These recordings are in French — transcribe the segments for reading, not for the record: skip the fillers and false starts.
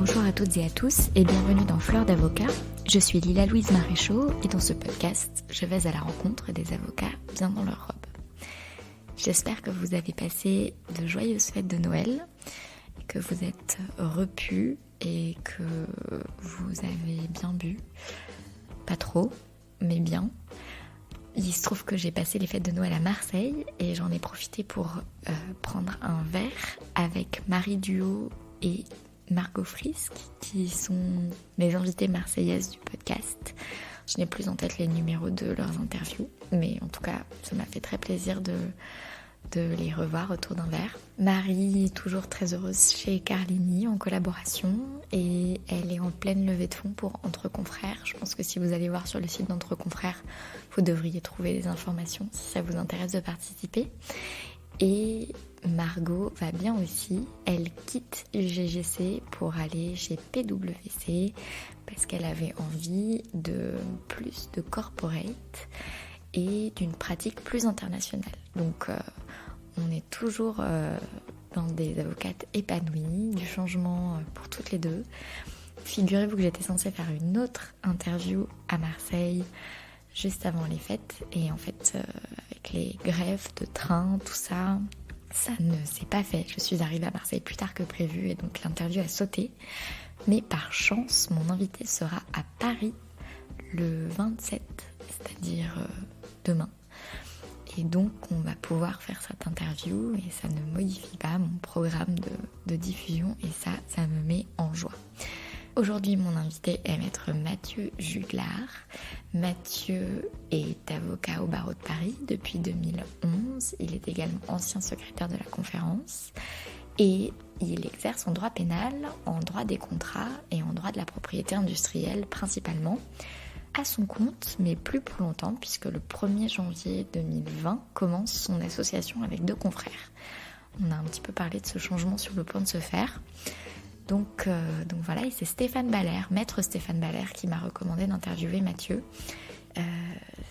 Bonjour à toutes et à tous et bienvenue dans Fleur d'avocat. Je suis Lila Louise Maréchaux et dans ce podcast, je vais à la rencontre des avocats bien dans leur robe. J'espère que vous avez passé de joyeuses fêtes de Noël, que vous êtes repus et que vous avez bien bu. Pas trop, mais bien. Il se trouve que j'ai passé les fêtes de Noël à Marseille et j'en ai profité pour prendre un verre avec Marie Duhaut et Margot Frisk, qui sont les invitées marseillaises du podcast. Je n'ai plus en tête les numéros de leurs interviews, mais en tout cas, ça m'a fait très plaisir de les revoir autour d'un verre. Marie est toujours très heureuse chez Carlini en collaboration et elle est en pleine levée de fonds pour Entre Confrères. Je pense que si vous allez voir sur le site d'Entre Confrères, vous devriez trouver des informations si ça vous intéresse de participer. Et Margot va bien aussi, elle quitte UGGC pour aller chez PwC parce qu'elle avait envie de plus de corporate et d'une pratique plus internationale. Donc on est toujours dans des avocates épanouies, du changement pour toutes les deux. Figurez-vous que j'étais censée faire une autre interview à Marseille juste avant les fêtes et en fait avec les grèves de train, tout ça, ça ne s'est pas fait. Je suis arrivée à Marseille plus tard que prévu et donc l'interview a sauté. Mais par chance, mon invité sera à Paris le 27, c'est-à-dire demain. Et donc on va pouvoir faire cette interview et ça ne modifie pas mon programme de diffusion et ça me met en joie. Aujourd'hui, mon invité est maître Mathieu Juglar. Mathieu est avocat au barreau de Paris depuis 2011. Il est également ancien secrétaire de la conférence et il exerce en droit pénal, en droit des contrats et en droit de la propriété industrielle principalement, à son compte, mais plus pour longtemps puisque le 1er janvier 2020 commence son association avec 2 confrères. On a un petit peu parlé de ce changement sur le point de se faire. Donc voilà, et c'est Stéphane Baller, maître Stéphane Baller, qui m'a recommandé d'interviewer Mathieu.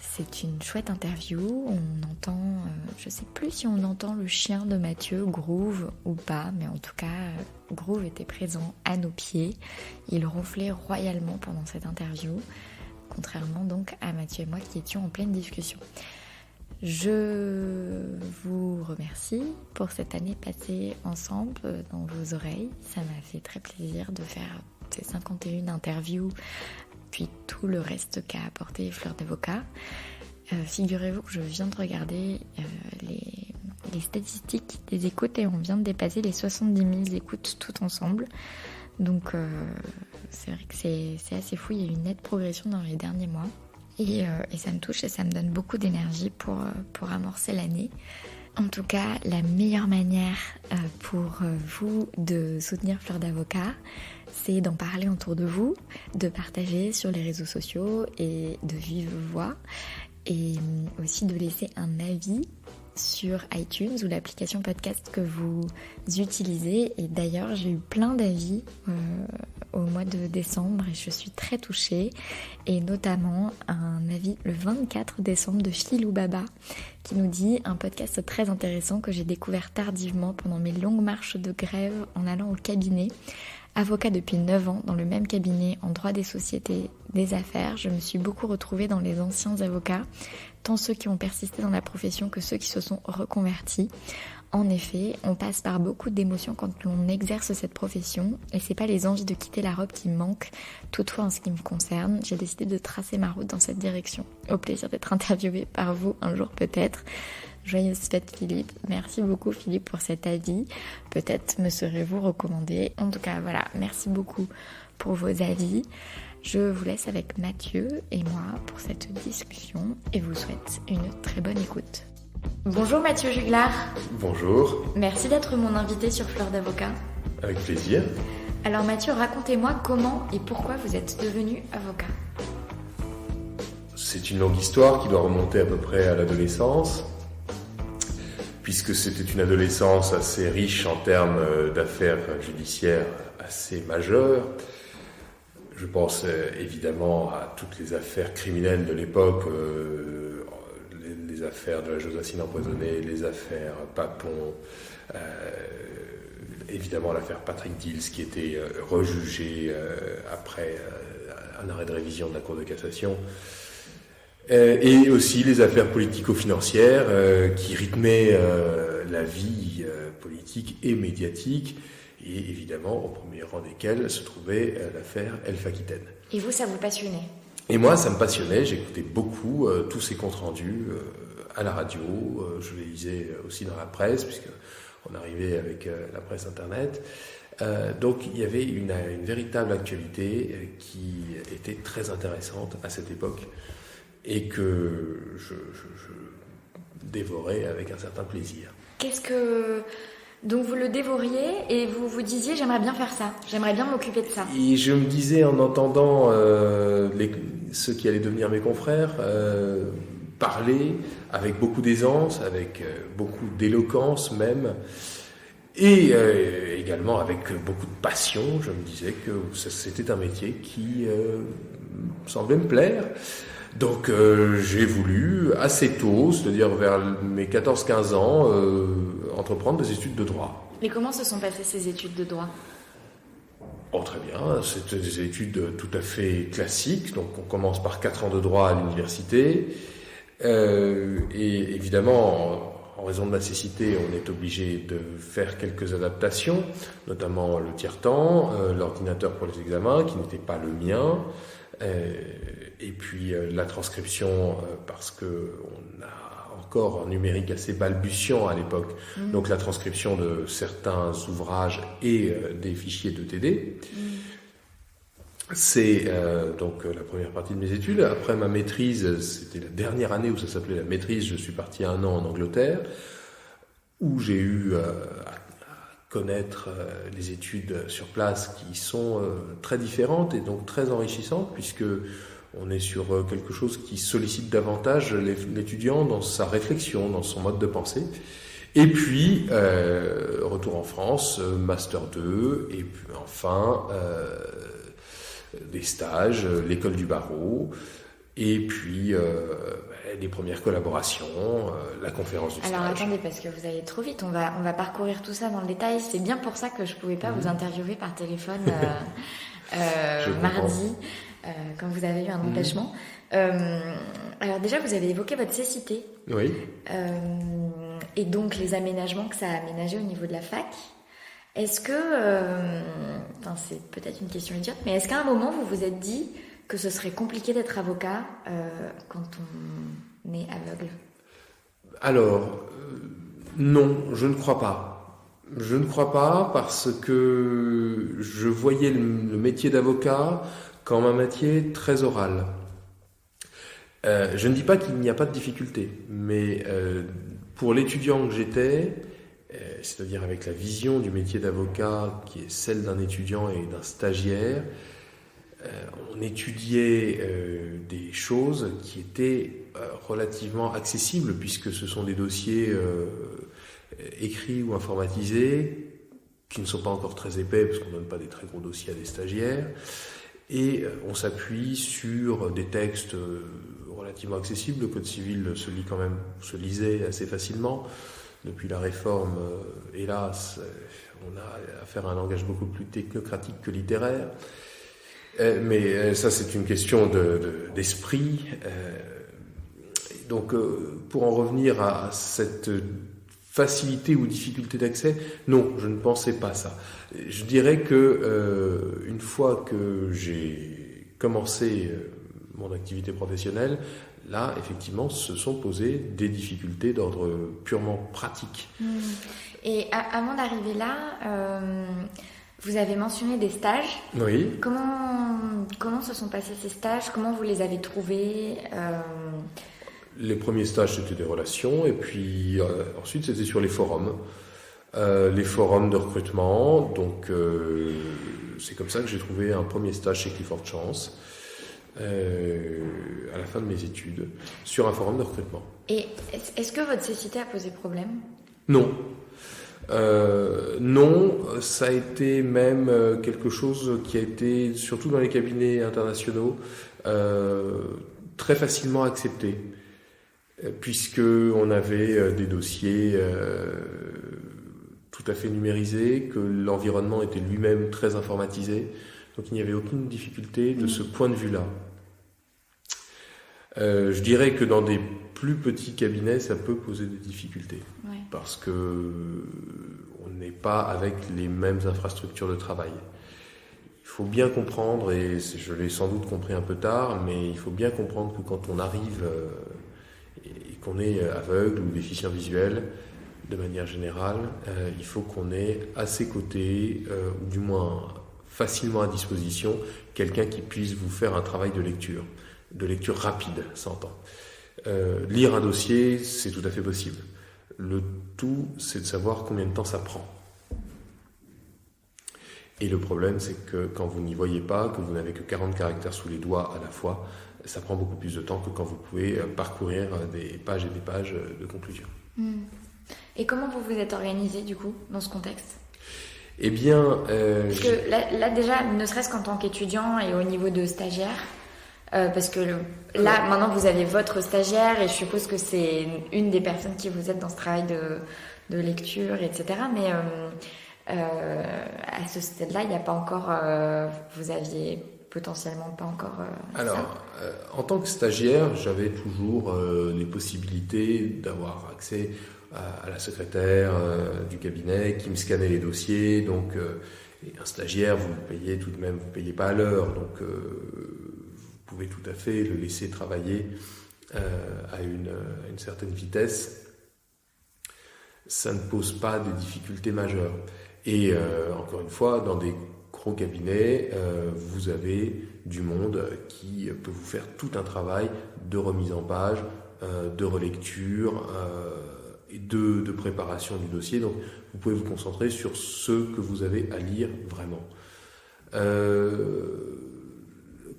C'est une chouette interview, on entend, je sais plus si on entend le chien de Mathieu, Groove, ou pas, mais en tout cas, Groove était présent à nos pieds. Il ronflait royalement pendant cette interview, contrairement donc à Mathieu et moi qui étions en pleine discussion. Je vous remercie pour cette année passée ensemble dans vos oreilles. Ça m'a fait très plaisir de faire ces 51 interviews, puis tout le reste qu'a apporté Fleur d'avocat. Figurez-vous que je viens de regarder les statistiques des écoutes et on vient de dépasser les 70 000 écoutes tout ensemble. Donc c'est vrai que c'est assez fou, il y a eu une nette progression dans les derniers mois. Et ça me touche et ça me donne beaucoup d'énergie pour amorcer l'année. En tout cas, la meilleure manière pour vous de soutenir Fleur d'avocat, c'est d'en parler autour de vous, de partager sur les réseaux sociaux et de vive voix, et aussi de laisser un avis sur iTunes ou l'application podcast que vous utilisez. Et d'ailleurs, j'ai eu plein d'avis au mois de décembre et je suis très touchée. Et notamment un avis le 24 décembre de Philou Baba qui nous dit un podcast très intéressant que j'ai découvert tardivement pendant mes longues marches de grève en allant au cabinet. Avocat depuis 9 ans dans le même cabinet en droit des sociétés, des affaires, je me suis beaucoup retrouvée dans les anciens avocats, tant ceux qui ont persisté dans la profession que ceux qui se sont reconvertis. En effet, on passe par beaucoup d'émotions quand l'on exerce cette profession et c'est pas les envies de quitter la robe qui me manquent. Toutefois, en ce qui me concerne, j'ai décidé de tracer ma route dans cette direction. Au plaisir d'être interviewée par vous un jour peut-être. Joyeuse fête Philippe. Merci beaucoup Philippe pour cet avis. Peut-être me serez-vous recommandé. En tout cas, voilà, merci beaucoup pour vos avis. Je vous laisse avec Mathieu et moi pour cette discussion et vous souhaite une très bonne écoute. Bonjour Mathieu Juglar. Bonjour. Merci d'être mon invité sur Fleur d'avocat. Avec plaisir. Alors Mathieu, racontez-moi comment et pourquoi vous êtes devenu avocat. C'est une longue histoire qui doit remonter à peu près à l'adolescence, puisque c'était une adolescence assez riche en termes d'affaires judiciaires assez majeures. Je pense évidemment à toutes les affaires criminelles de l'époque, les affaires de la Josassine empoisonnée, les affaires Papon, évidemment l'affaire Patrick Dils qui était rejugée après un arrêt de révision de la Cour de cassation, et aussi les affaires politico-financières qui rythmaient la vie politique et médiatique, et évidemment au premier rang desquelles se trouvait l'affaire Elf Aquitaine. Et vous, ça vous passionnait? Et moi, ça me passionnait, j'écoutais beaucoup tous ces comptes rendus à la radio, je les lisais aussi dans la presse, puisqu'on arrivait avec la presse internet. Donc il y avait une véritable actualité qui était très intéressante à cette époque et que je dévorais avec un certain plaisir. Donc vous le dévoriez et vous vous disiez j'aimerais bien faire ça, j'aimerais bien m'occuper de ça. Et je me disais en entendant ceux qui allaient devenir mes confrères parler avec beaucoup d'aisance, avec beaucoup d'éloquence même, et également avec beaucoup de passion, je me disais que c'était un métier qui semblait me plaire. Donc j'ai voulu assez tôt, c'est-à-dire vers mes 14-15 ans, entreprendre des études de droit. Mais comment se sont passées ces études de droit ? Oh, très bien, c'était des études tout à fait classiques, donc on commence par 4 ans de droit à l'université, et évidemment, en raison de la nécessité, on est obligé de faire quelques adaptations, notamment le tiers-temps, l'ordinateur pour les examens, qui n'était pas le mien, et puis la transcription, parce qu'on a encore un numérique assez balbutiant à l'époque, donc la transcription de certains ouvrages et des fichiers de TD. C'est donc la première partie de mes études. Après ma maîtrise, c'était la dernière année où ça s'appelait la maîtrise, je suis parti 1 an en Angleterre, où j'ai eu à connaître les études sur place qui sont très différentes et donc très enrichissantes, puisque on est sur quelque chose qui sollicite davantage l'étudiant dans sa réflexion, dans son mode de pensée. Et puis, retour en France, Master 2, et puis enfin des stages, l'école du barreau, et puis les premières collaborations, la conférence du stage. Alors attendez, parce que vous allez trop vite, on va parcourir tout ça dans le détail. C'est bien pour ça que je ne pouvais pas vous interviewer par téléphone mardi, quand vous avez eu un empêchement. Alors déjà, vous avez évoqué votre cécité. Oui. Et donc les aménagements que ça a aménagé au niveau de la fac. Est-ce que, c'est peut-être une question idiote, mais est-ce qu'à un moment vous vous êtes dit que ce serait compliqué d'être avocat quand on est aveugle ? Alors, non, je ne crois pas. Je ne crois pas parce que je voyais le métier d'avocat comme un métier très oral. Je ne dis pas qu'il n'y a pas de difficulté, mais pour l'étudiant que j'étais, c'est-à-dire avec la vision du métier d'avocat qui est celle d'un étudiant et d'un stagiaire, on étudiait des choses qui étaient relativement accessibles, puisque ce sont des dossiers écrits ou informatisés, qui ne sont pas encore très épais, parce qu'on ne donne pas des très gros dossiers à des stagiaires, et on s'appuie sur des textes relativement accessibles. Le Code civil se lisait assez facilement. Depuis la réforme, hélas, on a affaire à un langage beaucoup plus technocratique que littéraire. Mais ça, c'est une question d'esprit. Donc, pour en revenir à cette facilité ou difficulté d'accès, non, je ne pensais pas ça. Je dirais que une fois que j'ai commencé mon activité professionnelle, là, effectivement, se sont posées des difficultés d'ordre purement pratique. Et avant d'arriver là, vous avez mentionné des stages. Oui. Comment se sont passés ces stages ? Comment vous les avez trouvés ? Les premiers stages, c'était des relations, et puis ensuite, c'était sur les forums. Les forums de recrutement. Donc, c'est comme ça que j'ai trouvé un premier stage chez Clifford Chance. À la fin de mes études, sur un forum de recrutement. Et est-ce que votre cécité a posé problème ? Non. Non, ça a été même quelque chose qui a été, surtout dans les cabinets internationaux, très facilement accepté, puisqu'on avait des dossiers tout à fait numérisé, que l'environnement était lui-même très informatisé. Donc il n'y avait aucune difficulté de ce point de vue-là. Je dirais que dans des plus petits cabinets, ça peut poser des difficultés. Ouais. Parce que on n'est pas avec les mêmes infrastructures de travail. Il faut bien comprendre, et je l'ai sans doute compris un peu tard, mais il faut bien comprendre que quand on arrive et qu'on est aveugle ou déficient visuel, de manière générale, il faut qu'on ait à ses côtés, ou du moins facilement à disposition, quelqu'un qui puisse vous faire un travail de lecture rapide, s'entend. Lire un dossier, c'est tout à fait possible. Le tout, c'est de savoir combien de temps ça prend. Et le problème, c'est que quand vous n'y voyez pas, que vous n'avez que 40 caractères sous les doigts à la fois, ça prend beaucoup plus de temps que quand vous pouvez parcourir des pages et des pages de conclusion. Et comment vous vous êtes organisé, du coup, dans ce contexte ? Eh bien... Parce que là, déjà, ne serait-ce qu'en tant qu'étudiant et au niveau de stagiaire, parce que là, maintenant, vous avez votre stagiaire et je suppose que c'est une des personnes qui vous aide dans ce travail de lecture, etc. Mais à ce stade-là, il n'y a pas encore... vous aviez potentiellement pas encore... Alors, en tant que stagiaire, j'avais toujours les possibilités d'avoir accès à la secrétaire du cabinet qui me scannait les dossiers. Donc, un stagiaire, vous le payez tout de même, vous ne payez pas à l'heure. Donc, vous pouvez tout à fait le laisser travailler à une certaine vitesse. Ça ne pose pas de difficultés majeures. Et encore une fois, dans des gros cabinets, vous avez du monde qui peut vous faire tout un travail de remise en page, de relecture et de préparation du dossier. Donc, vous pouvez vous concentrer sur ce que vous avez à lire vraiment.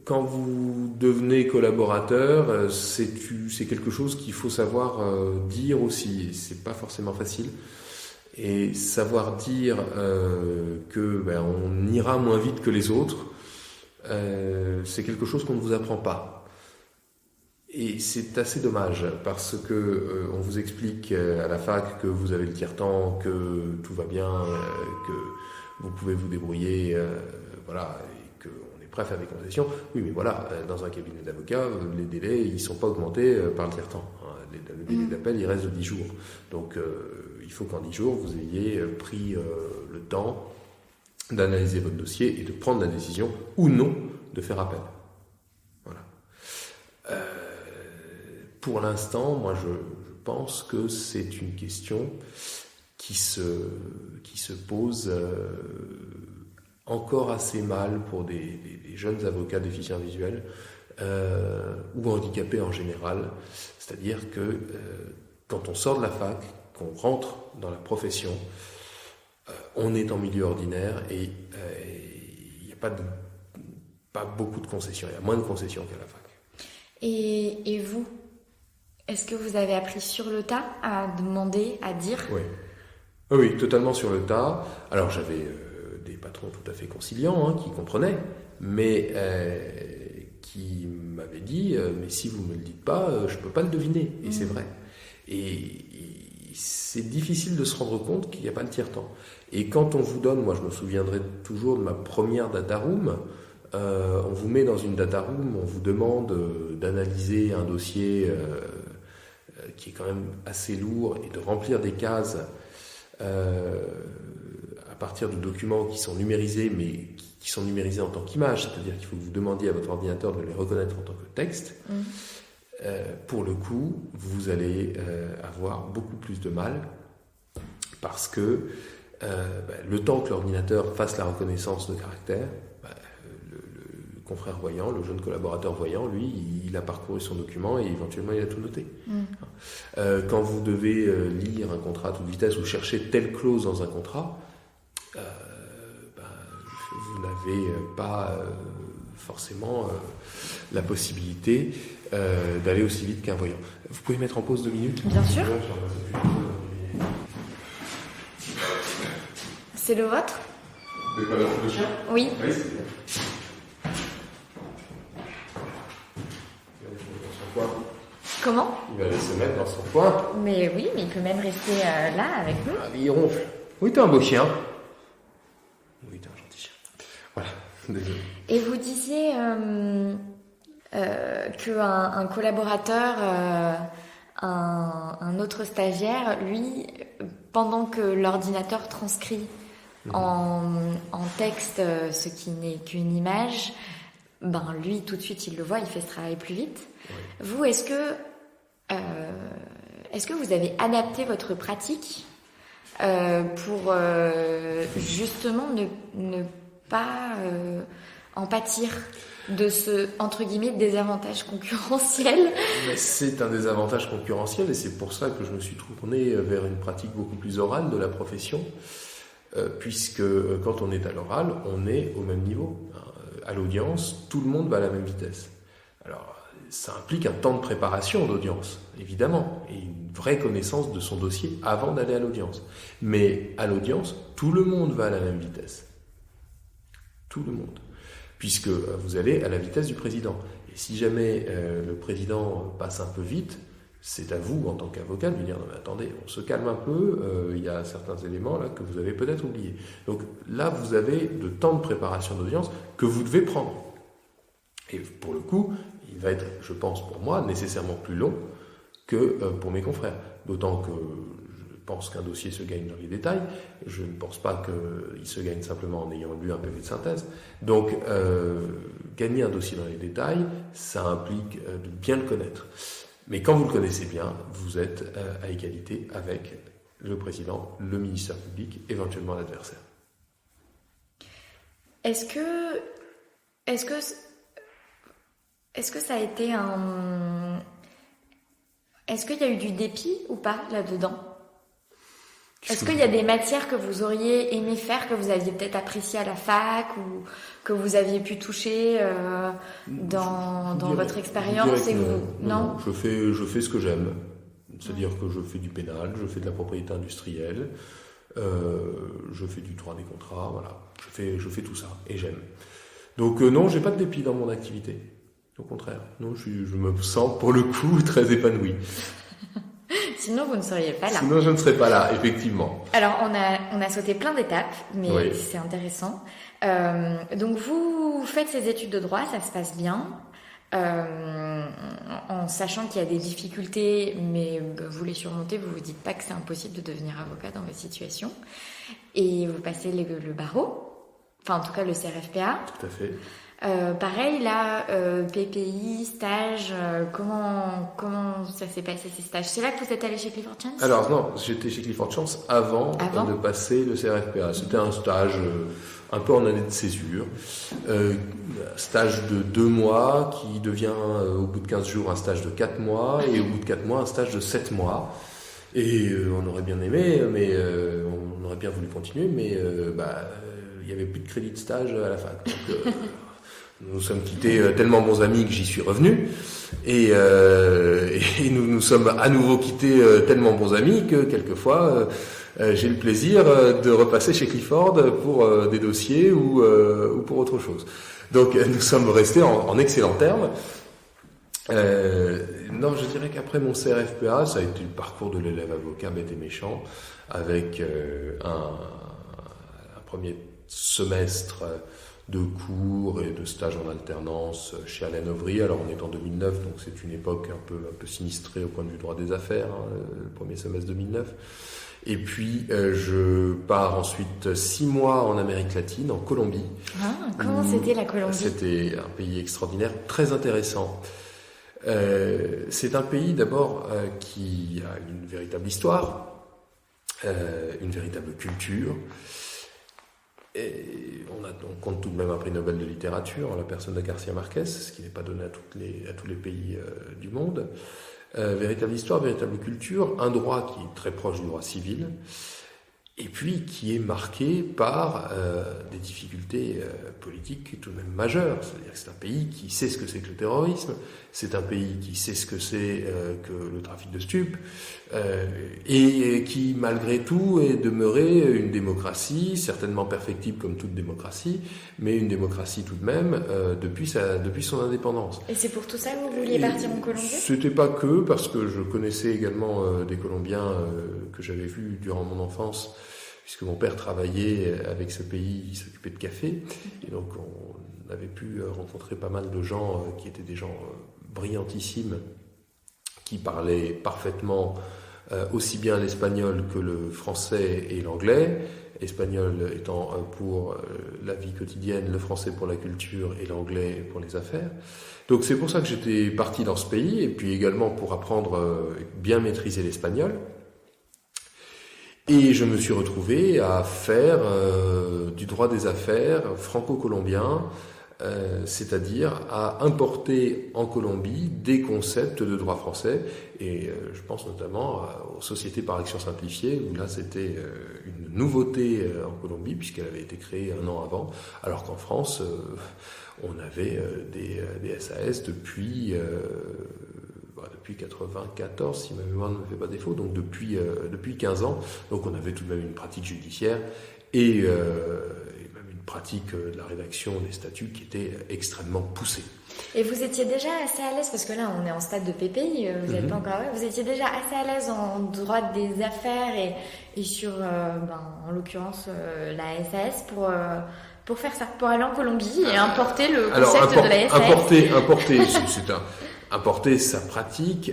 Quand vous devenez collaborateur, c'est quelque chose qu'il faut savoir dire aussi. C'est pas forcément facile. Et savoir dire que on ira moins vite que les autres, c'est quelque chose qu'on ne vous apprend pas. Et c'est assez dommage parce que on vous explique à la fac que vous avez le tiers-temps, que tout va bien, que vous pouvez vous débrouiller, voilà, et qu'on est prêt à faire des concessions. Oui, mais voilà, dans un cabinet d'avocats, les délais ils sont pas augmentés par le tiers-temps. Le délai d'appel il reste de 10 jours. Donc il faut qu'en 10 jours vous ayez pris le temps d'analyser votre dossier et de prendre la décision ou non de faire appel. Voilà. Pour l'instant, moi je pense que c'est une question qui se pose encore assez mal pour des jeunes avocats déficients visuels ou handicapés en général. C'est-à-dire que quand on sort de la fac, qu'on rentre dans la profession, on est en milieu ordinaire et il n'y a pas beaucoup de concessions, il y a moins de concessions qu'à la fac. Et vous, est-ce que vous avez appris sur le tas à demander, à dire ? Oui, totalement sur le tas. Alors j'avais des patrons tout à fait conciliants, qui comprenaient, mais qui m'avaient dit mais si vous ne me le dites pas, je ne peux pas le deviner. Et c'est vrai. Et c'est difficile de se rendre compte qu'il n'y a pas de tiers-temps. Et quand on vous donne, moi je me souviendrai toujours de ma première data room, on vous met dans une data room, on vous demande d'analyser un dossier qui est quand même assez lourd et de remplir des cases à partir de documents qui sont numérisés, mais qui sont numérisés en tant qu'image, c'est-à-dire qu'il faut que vous demandiez à votre ordinateur de les reconnaître en tant que texte. Pour le coup, vous allez avoir beaucoup plus de mal parce que le temps que l'ordinateur fasse la reconnaissance de caractère, le confrère voyant, le jeune collaborateur voyant, lui, il a parcouru son document et éventuellement il a tout noté. Quand vous devez lire un contrat à toute vitesse ou chercher telle clause dans un contrat, vous n'avez pas forcément la possibilité d'aller aussi vite qu'un voyant. Vous pouvez mettre en pause 2 minutes ? Bien sûr. C'est le vôtre ? Le chien ? Oui. Oui, c'est bien. Comment ? Il va aller se mettre dans son coin. Mais oui, mais il peut même rester là avec nous. Ah, mais il ronfle. Oui, t'es un beau chien. Oui, t'es un gentil chien. Voilà, désolé. Et vous disiez qu'un collaborateur, un autre stagiaire, lui, pendant que l'ordinateur transcrit en texte ce qui n'est qu'une image, ben lui, tout de suite, il le voit, il fait ce travail plus vite. Oui. Vous, est-ce que vous avez adapté votre pratique pour justement ne pas en pâtir de ce, entre guillemets, désavantage concurrentiel? Mais c'est un désavantage concurrentiel et c'est pour ça que je me suis tourné vers une pratique beaucoup plus orale de la profession, puisque quand on est à l'oral, on est au même niveau. À l'audience, tout le monde va à la même vitesse. Alors, ça implique un temps de préparation d'audience, évidemment, et une vraie connaissance de son dossier avant d'aller à l'audience. Mais à l'audience, tout le monde va à la même vitesse. Tout le monde. Puisque vous allez à la vitesse du président. Et si jamais le président passe un peu vite, c'est à vous, en tant qu'avocat, de lui dire « Non mais attendez, on se calme un peu, il y a certains éléments là que vous avez peut-être oubliés. » Donc là, vous avez de temps de préparation d'audience que vous devez prendre. Et pour le coup, il va être, je pense pour moi, nécessairement plus long que pour mes confrères. D'autant que je pense qu'un dossier se gagne dans les détails. Je ne pense pas qu'il se gagne simplement en ayant lu un PV de synthèse. Donc, gagner un dossier dans les détails, ça implique de bien le connaître. Mais quand vous le connaissez bien, vous êtes à égalité avec le président, le ministère public, éventuellement l'adversaire. Est-ce que ça a été un... Est-ce qu'il y a eu du dépit ou pas là-dedans? Est-ce qu'il y a des matières que vous auriez aimé faire, que vous aviez peut-être apprécié à la fac ou que vous aviez pu toucher dans votre expérience et que vous... Non, je fais ce que j'aime. C'est-à-dire que je fais du pénal, je fais de la propriété industrielle, je fais du droit des contrats, voilà. Je fais tout ça et j'aime. Donc non, j'ai pas de dépit dans mon activité. Au contraire, non, je me sens pour le coup très épanoui. Sinon, vous ne seriez pas là. Sinon, je ne serais pas là, effectivement. Alors, on a sauté plein d'étapes, mais oui. C'est intéressant. Donc, vous faites ces études de droit, ça se passe bien, en sachant qu'il y a des difficultés, mais vous les surmontez, vous vous dites pas que c'est impossible de devenir avocat dans votre situation. Et vous passez le barreau, enfin, en tout cas, le CRFPA. Tout à fait. Pareil, là, PPI, stage, comment ça s'est passé ces stages? C'est là que vous êtes allé chez Clifford Chance? Alors non, j'étais chez Clifford Chance avant de passer le CRFPA. C'était un stage un peu en année de césure, stage de 2 mois qui devient au bout de 15 jours un stage de 4 mois et au bout de 4 mois un stage de 7 mois. Et on aurait bien aimé, mais on aurait bien voulu continuer, mais il n'y avait plus de crédit de stage à la fac. Donc, nous nous sommes quittés tellement bons amis que j'y suis revenu. Et nous nous sommes à nouveau quittés tellement bons amis que quelquefois j'ai le plaisir de repasser chez Clifford pour des dossiers ou pour autre chose. Donc nous sommes restés en excellents termes. Non, je dirais qu'après mon CRFPA, ça a été le parcours de l'élève avocat bête et méchant, avec un premier semestre de cours et de stages en alternance chez Alain Auvry. Alors on est en 2009, donc c'est une époque un peu sinistrée au point de vue droit des affaires, le premier semestre 2009. Et puis je pars ensuite 6 mois en Amérique latine, en Colombie. Ah, comment c'était la Colombie? C'était un pays extraordinaire, très intéressant. C'est un pays d'abord qui a une véritable histoire, une véritable culture. Et on compte tout de même un prix Nobel de littérature en la personne de Garcia Marquez, ce qui n'est pas donné à tous les pays du monde. Véritable histoire, véritable culture, un droit qui est très proche du droit civil, et puis qui est marqué par des difficultés politiques tout de même majeures. C'est-à-dire que c'est un pays qui sait ce que c'est que le terrorisme, c'est un pays qui sait ce que c'est que le trafic de stupes, et qui malgré tout est demeuré une démocratie, certainement perfectible comme toute démocratie, mais une démocratie tout de même depuis son indépendance. Et c'est pour tout ça que vous vouliez partir en Colombie? C'était pas que, parce que je connaissais également des Colombiens que j'avais vus durant mon enfance, puisque mon père travaillait avec ce pays, il s'occupait de café, et donc on avait pu rencontrer pas mal de gens qui étaient des gens brillantissimes, qui parlaient parfaitement aussi bien l'espagnol que le français et l'anglais, l'espagnol étant pour la vie quotidienne, le français pour la culture et l'anglais pour les affaires. Donc c'est pour ça que j'étais parti dans ce pays, et puis également pour apprendre bien maîtriser l'espagnol. Et je me suis retrouvé à faire du droit des affaires franco-colombien, c'est-à-dire à importer en Colombie des concepts de droit français, et je pense notamment aux sociétés par action simplifiée, où là c'était une nouveauté en Colombie, puisqu'elle avait été créée 1 an avant, alors qu'en France on avait des SAS depuis 94, si ma mémoire ne me fait pas défaut, donc depuis 15 ans, donc on avait tout de même une pratique judiciaire et même une pratique de la rédaction des statuts qui était extrêmement poussée. Et vous étiez déjà assez à l'aise, parce que là on est en stade de PPI, vous n'êtes pas encore, vous étiez déjà assez à l'aise en droit des affaires et sur, en l'occurrence, la SAS pour faire ça, pour aller en Colombie et importer le concept de la SAS. Importer sa pratique,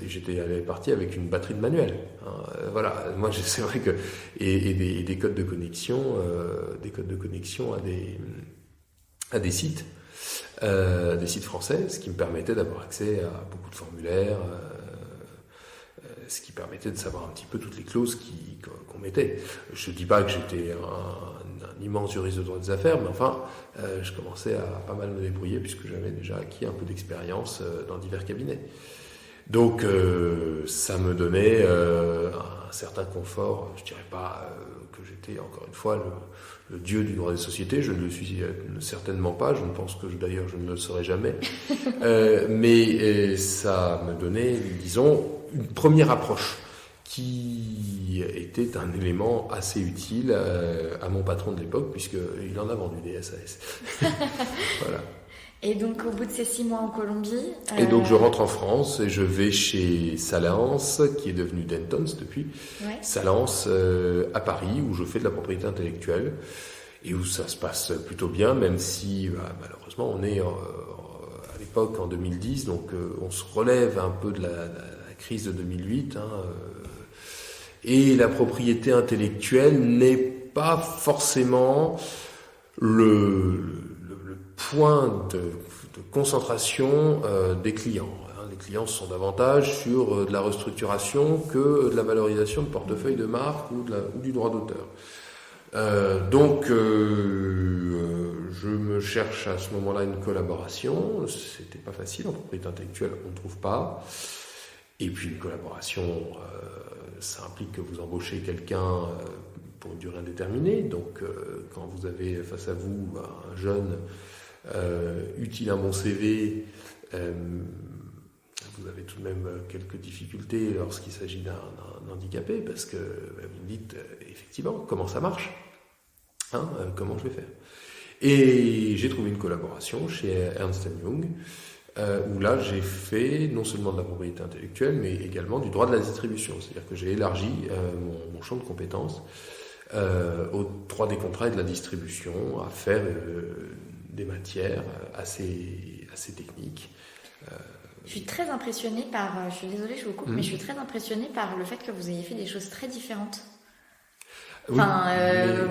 j'étais parti avec une batterie de manuel. Voilà, moi c'est vrai que et des codes de connexion, à des sites français, ce qui me permettait d'avoir accès à beaucoup de formulaires, ce qui permettait de savoir un petit peu toutes les clauses qu'on mettait. Je ne dis pas que j'étais un immense juriste de droit des affaires, mais enfin, je commençais à pas mal me débrouiller puisque j'avais déjà acquis un peu d'expérience dans divers cabinets. Donc, ça me donnait un certain confort. Je dirais pas que j'étais, encore une fois, le dieu du droit des sociétés. Je ne le suis certainement pas. Je ne pense que, d'ailleurs, je ne le serai jamais. Mais ça me donnait, disons, une première approche qui était un élément assez utile à mon patron de l'époque, puisqu'il en a vendu des SAS. Voilà. Et donc, au bout de ces 6 mois en Colombie... Et donc, je rentre en France et je vais chez Salance, qui est devenu Dentons depuis. Ouais. Salance à Paris, où je fais de la propriété intellectuelle et où ça se passe plutôt bien, même si, malheureusement, on est à l'époque en 2010, donc on se relève un peu de la crise de 2008, et la propriété intellectuelle n'est pas forcément le point de concentration des clients. Les clients sont davantage sur de la restructuration que de la valorisation de portefeuille de marque ou du droit d'auteur. Donc, je me cherche à ce moment-là une collaboration. C'était pas facile en propriété intellectuelle, on ne trouve pas. Et puis une collaboration, ça implique que vous embauchez quelqu'un pour une durée indéterminée. Donc, quand vous avez face à vous un jeune utile à mon CV, vous avez tout de même quelques difficultés lorsqu'il s'agit d'un handicapé, parce que vous me dites effectivement comment ça marche, comment je vais faire. Et j'ai trouvé une collaboration chez Ernst & Young, où là j'ai fait non seulement de la propriété intellectuelle, mais également du droit de la distribution. C'est-à-dire que j'ai élargi mon champ de compétences au droit des contrats et de la distribution, à faire des matières assez techniques. Je suis très impressionnée je suis désolée, je vous coupe, mais je suis très impressionnée par le fait que vous ayez fait des choses très différentes. Oui,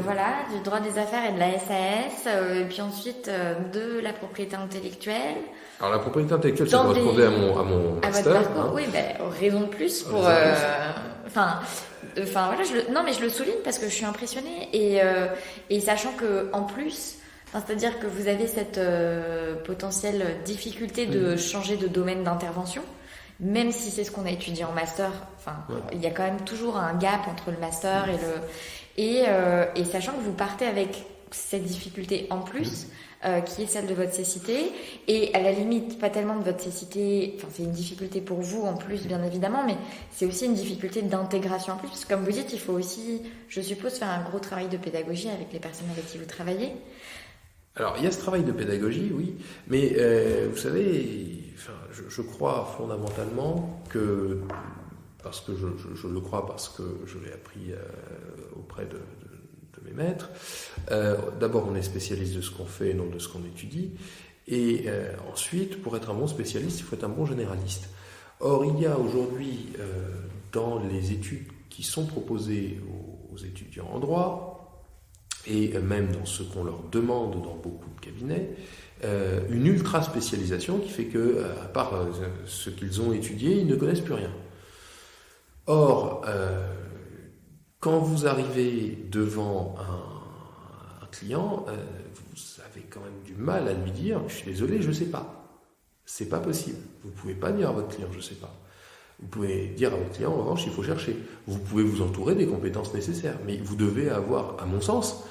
voilà, du droit des affaires et de la SAS, et puis ensuite de la propriété intellectuelle. Alors la propriété intellectuelle, ça correspondait à mon master. À votre parcours, oui, raison de plus pour... voilà, mais je le souligne parce que je suis impressionnée, et sachant que en plus... c'est-à-dire que vous avez cette potentielle difficulté de changer de domaine d'intervention, même si c'est ce qu'on a étudié en master. Il y a quand même toujours un gap entre le master et sachant que vous partez avec cette difficulté en plus, qui est celle de votre cécité, et à la limite pas tellement de votre cécité. C'est une difficulté pour vous en plus, bien évidemment, mais c'est aussi une difficulté d'intégration en plus, parce que comme vous dites, il faut aussi, je suppose, faire un gros travail de pédagogie avec les personnes avec qui vous travaillez. Alors, il y a ce travail de pédagogie, oui, mais vous savez, je crois fondamentalement que parce que je le crois, parce que je l'ai appris auprès de mes maîtres. D'abord, on est spécialiste de ce qu'on fait et non de ce qu'on étudie. Et ensuite, pour être un bon spécialiste, il faut être un bon généraliste. Or, il y a aujourd'hui, dans les études qui sont proposées aux étudiants en droit, et même dans ce qu'on leur demande dans beaucoup de cabinets, une ultra-spécialisation qui fait que, à part ce qu'ils ont étudié, ils ne connaissent plus rien. Or, quand vous arrivez devant un client, vous avez quand même du mal à lui dire « je suis désolé, je ne sais pas ». C'est pas possible. Vous ne pouvez pas dire à votre client « je ne sais pas ». Vous pouvez dire à votre client, en revanche, il faut chercher. Vous pouvez vous entourer des compétences nécessaires, mais vous devez avoir, à mon sens,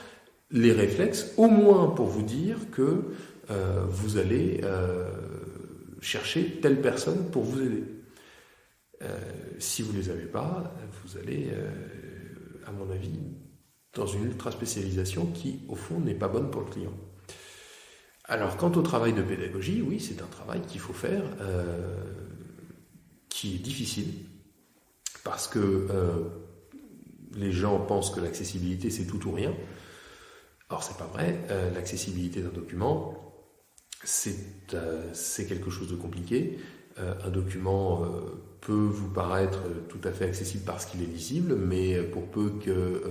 les réflexes, au moins pour vous dire que vous allez chercher telle personne pour vous aider. Si vous ne les avez pas, vous allez, à mon avis, dans une ultra-spécialisation qui, au fond, n'est pas bonne pour le client. Alors, quant au travail de pédagogie, oui, c'est un travail qu'il faut faire, qui est difficile, parce que les gens pensent que l'accessibilité, c'est tout ou rien. Or, c'est pas vrai. L'accessibilité d'un document, c'est quelque chose de compliqué. Un document peut vous paraître tout à fait accessible parce qu'il est lisible, mais pour peu que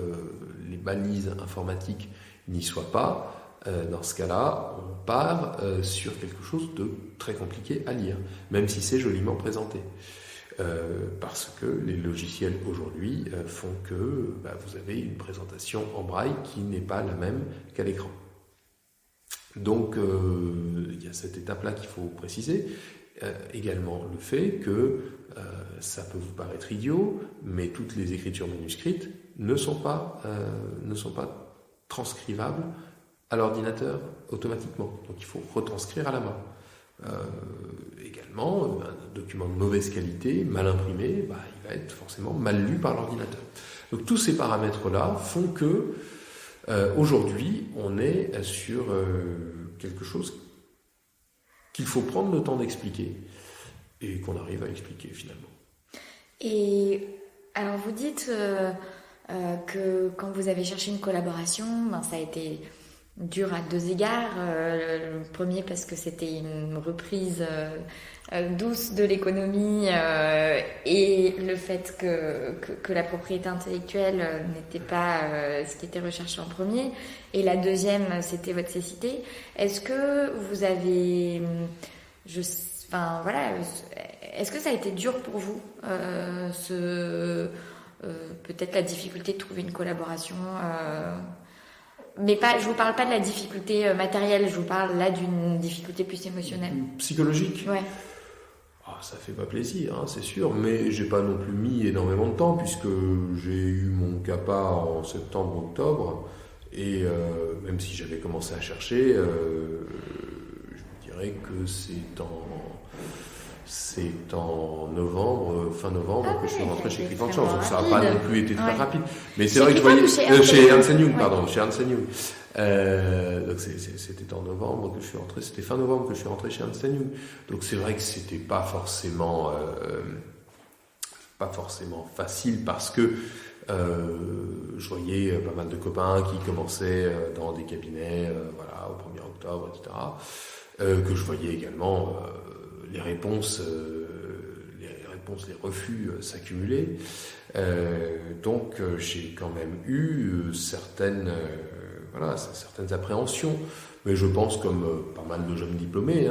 les balises informatiques n'y soient pas, dans ce cas-là, on part sur quelque chose de très compliqué à lire, même si c'est joliment présenté. Parce que les logiciels aujourd'hui font que vous avez une présentation en braille qui n'est pas la même qu'à l'écran. Donc, il y a cette étape-là qu'il faut préciser. Également le fait que ça peut vous paraître idiot, mais toutes les écritures manuscrites ne sont pas transcrivables à l'ordinateur automatiquement. Donc il faut retranscrire à la main. Également, un document de mauvaise qualité, mal imprimé, il va être forcément mal lu par l'ordinateur. Donc tous ces paramètres-là font que aujourd'hui, on est sur quelque chose qu'il faut prendre le temps d'expliquer et qu'on arrive à expliquer finalement. Et alors vous dites que quand vous avez cherché une collaboration, ça a été dur à deux égards. Le premier parce que c'était une reprise douce de l'économie et le fait que la propriété intellectuelle n'était pas ce qui était recherché en premier. Et la deuxième, c'était votre cécité. Est-ce que vous avez... est-ce que ça a été dur pour vous peut-être la difficulté de trouver une collaboration mais pas, je vous parle pas de la difficulté matérielle, je vous parle là d'une difficulté plus émotionnelle. Psychologique ? Ouais. Ça fait pas plaisir, hein, c'est sûr, mais j'ai pas non plus mis énormément de temps puisque j'ai eu mon CAPA en septembre-octobre et même si j'avais commencé à chercher, je vous dirais que c'est en novembre, fin novembre, que je suis rentré chez Clifford Chance. Donc ça n'a pas non plus été très rapide. Mais c'est vrai que je voyais chez Ernst & Young, pardon, chez Ernst & Young. Donc c'était en novembre que je suis rentré, c'était fin novembre que je suis rentré chez Ernst & Young. Donc c'est vrai que c'était pas forcément facile parce que je voyais pas mal de copains qui commençaient dans des cabinets, au 1er octobre, etc. Que je voyais également les réponses, les refus s'accumuler. Donc j'ai quand même eu certaines appréhensions, mais je pense comme pas mal de jeunes diplômés.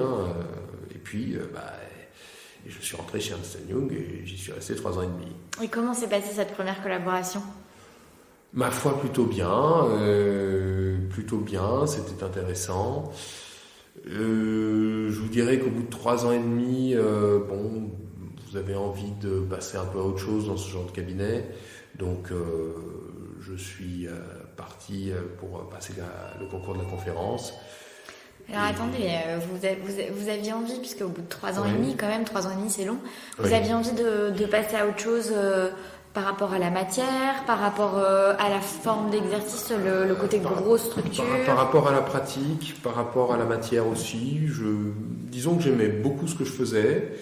Et puis, je suis rentré chez Ernst & Young et j'y suis resté 3 ans et demi. Et comment s'est passée cette première collaboration ? Ma foi, plutôt bien, c'était intéressant. Je vous dirais qu'au bout de 3 ans et demi, vous avez envie de passer un peu à autre chose dans ce genre de cabinet. Donc, je suis parti pour passer le concours de la conférence. Alors attendez, vous aviez envie, puisque au bout de 3 ans et demi, quand même, 3 ans et demi c'est long, vous aviez envie de passer à autre chose par rapport à la matière, par rapport à la forme d'exercice, le côté grosse structure. Par rapport à la pratique, par rapport à la matière aussi. Disons que j'aimais beaucoup ce que je faisais.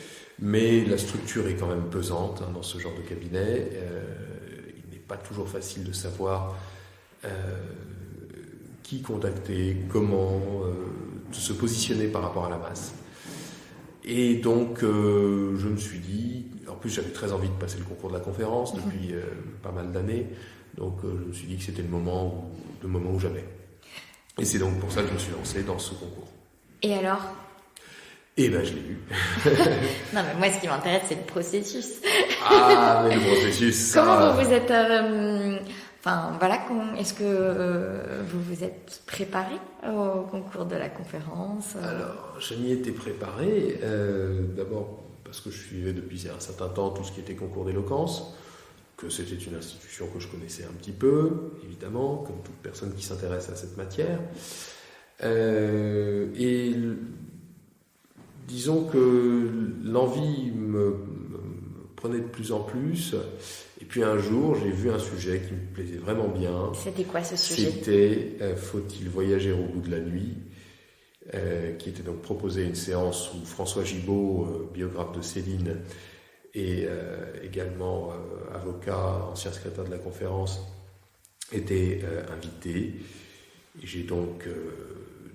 Mais la structure est quand même pesante dans ce genre de cabinet. Il n'est pas toujours facile de savoir qui contacter, comment, de se positionner par rapport à la masse. Et donc, je me suis dit, en plus j'avais très envie de passer le concours de la conférence depuis pas mal d'années, donc je me suis dit que c'était le moment où j'avais. Et c'est donc pour ça que je me suis lancé dans ce concours. Et alors ? Eh ben, je l'ai eu. Non, mais moi, ce qui m'intéresse, c'est le processus. Ah, mais le processus, Comment vous vous êtes... Enfin, voilà, est-ce que vous vous êtes préparé au concours de la conférence ? Alors, je m'y étais préparé, d'abord parce que je suivais depuis un certain temps tout ce qui était concours d'éloquence, que c'était une institution que je connaissais un petit peu, évidemment, comme toute personne qui s'intéresse à cette matière. Et disons que l'envie me prenait de plus en plus. Et puis un jour, j'ai vu un sujet qui me plaisait vraiment bien. C'était quoi ce sujet ? C'était « Faut-il voyager au bout de la nuit ?» qui était donc proposé une séance où François Gibault, biographe de Céline, et également avocat, ancien secrétaire de la conférence, était invité. Et j'ai donc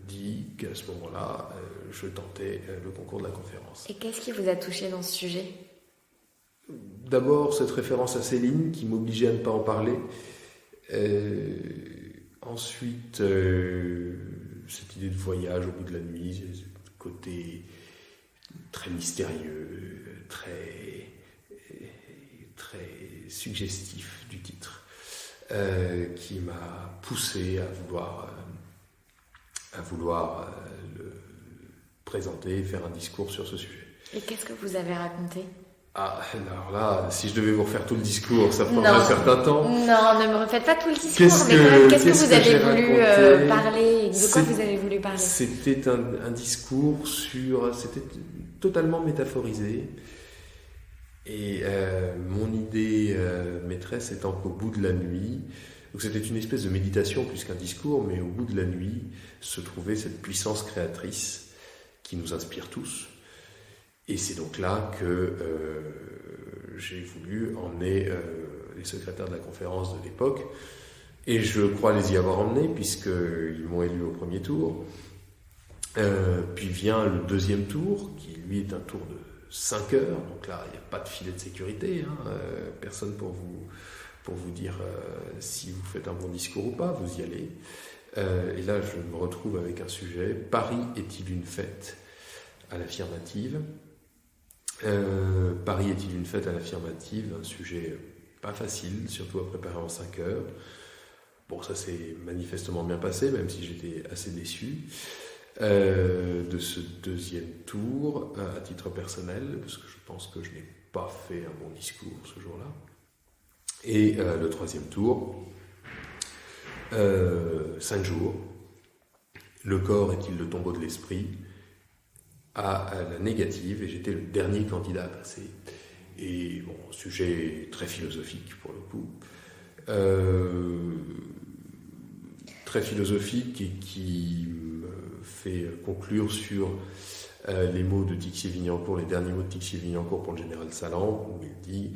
dit qu'à ce moment-là, je tentais le concours de la conférence. Et qu'est-ce qui vous a touché dans ce sujet ? D'abord, cette référence à Céline qui m'obligeait à ne pas en parler. Ensuite, cette idée de voyage au bout de la nuit, ce côté très mystérieux, très suggestif du titre, qui m'a poussé à vouloir le présenter, faire un discours sur ce sujet. Et qu'est-ce que vous avez raconté ? Ah, alors là, si je devais vous refaire tout le discours, ça prendrait un certain temps. Non, ne me refaites pas tout le discours, qu'est-ce que vous avez voulu parler ? De quoi vous avez voulu parler ? C'était un discours c'était totalement métaphorisé. Et mon idée maîtresse étant qu'au bout de la nuit, donc c'était une espèce de méditation plus qu'un discours, mais au bout de la nuit se trouvait cette puissance créatrice qui nous inspire tous. Et c'est donc là que j'ai voulu emmener les secrétaires de la conférence de l'époque, et je crois les y avoir emmenés puisqu'ils m'ont élu au premier tour. Puis vient le deuxième tour, qui lui est un tour de 5 heures, donc là il n'y a pas de filet de sécurité, personne pour vous dire si vous faites un bon discours ou pas, vous y allez. Et là je me retrouve avec un sujet, Paris est-il une fête à l'affirmative ? Paris est-il une fête à l'affirmative ? Un sujet pas facile, surtout à préparer en 5 heures. Bon, ça s'est manifestement bien passé, même si j'étais assez déçu de ce deuxième tour, à titre personnel, parce que je pense que je n'ai pas fait un bon discours ce jour-là. Et le troisième tour, 5 jours. Le corps est-il le tombeau de l'esprit ? À la négative, et j'étais le dernier candidat à passer. Et bon, sujet très philosophique pour le coup, très philosophique et qui me fait conclure sur les mots de Tixier-Vignancourt, les derniers mots de Tixier-Vignancourt pour le général Salan, où il dit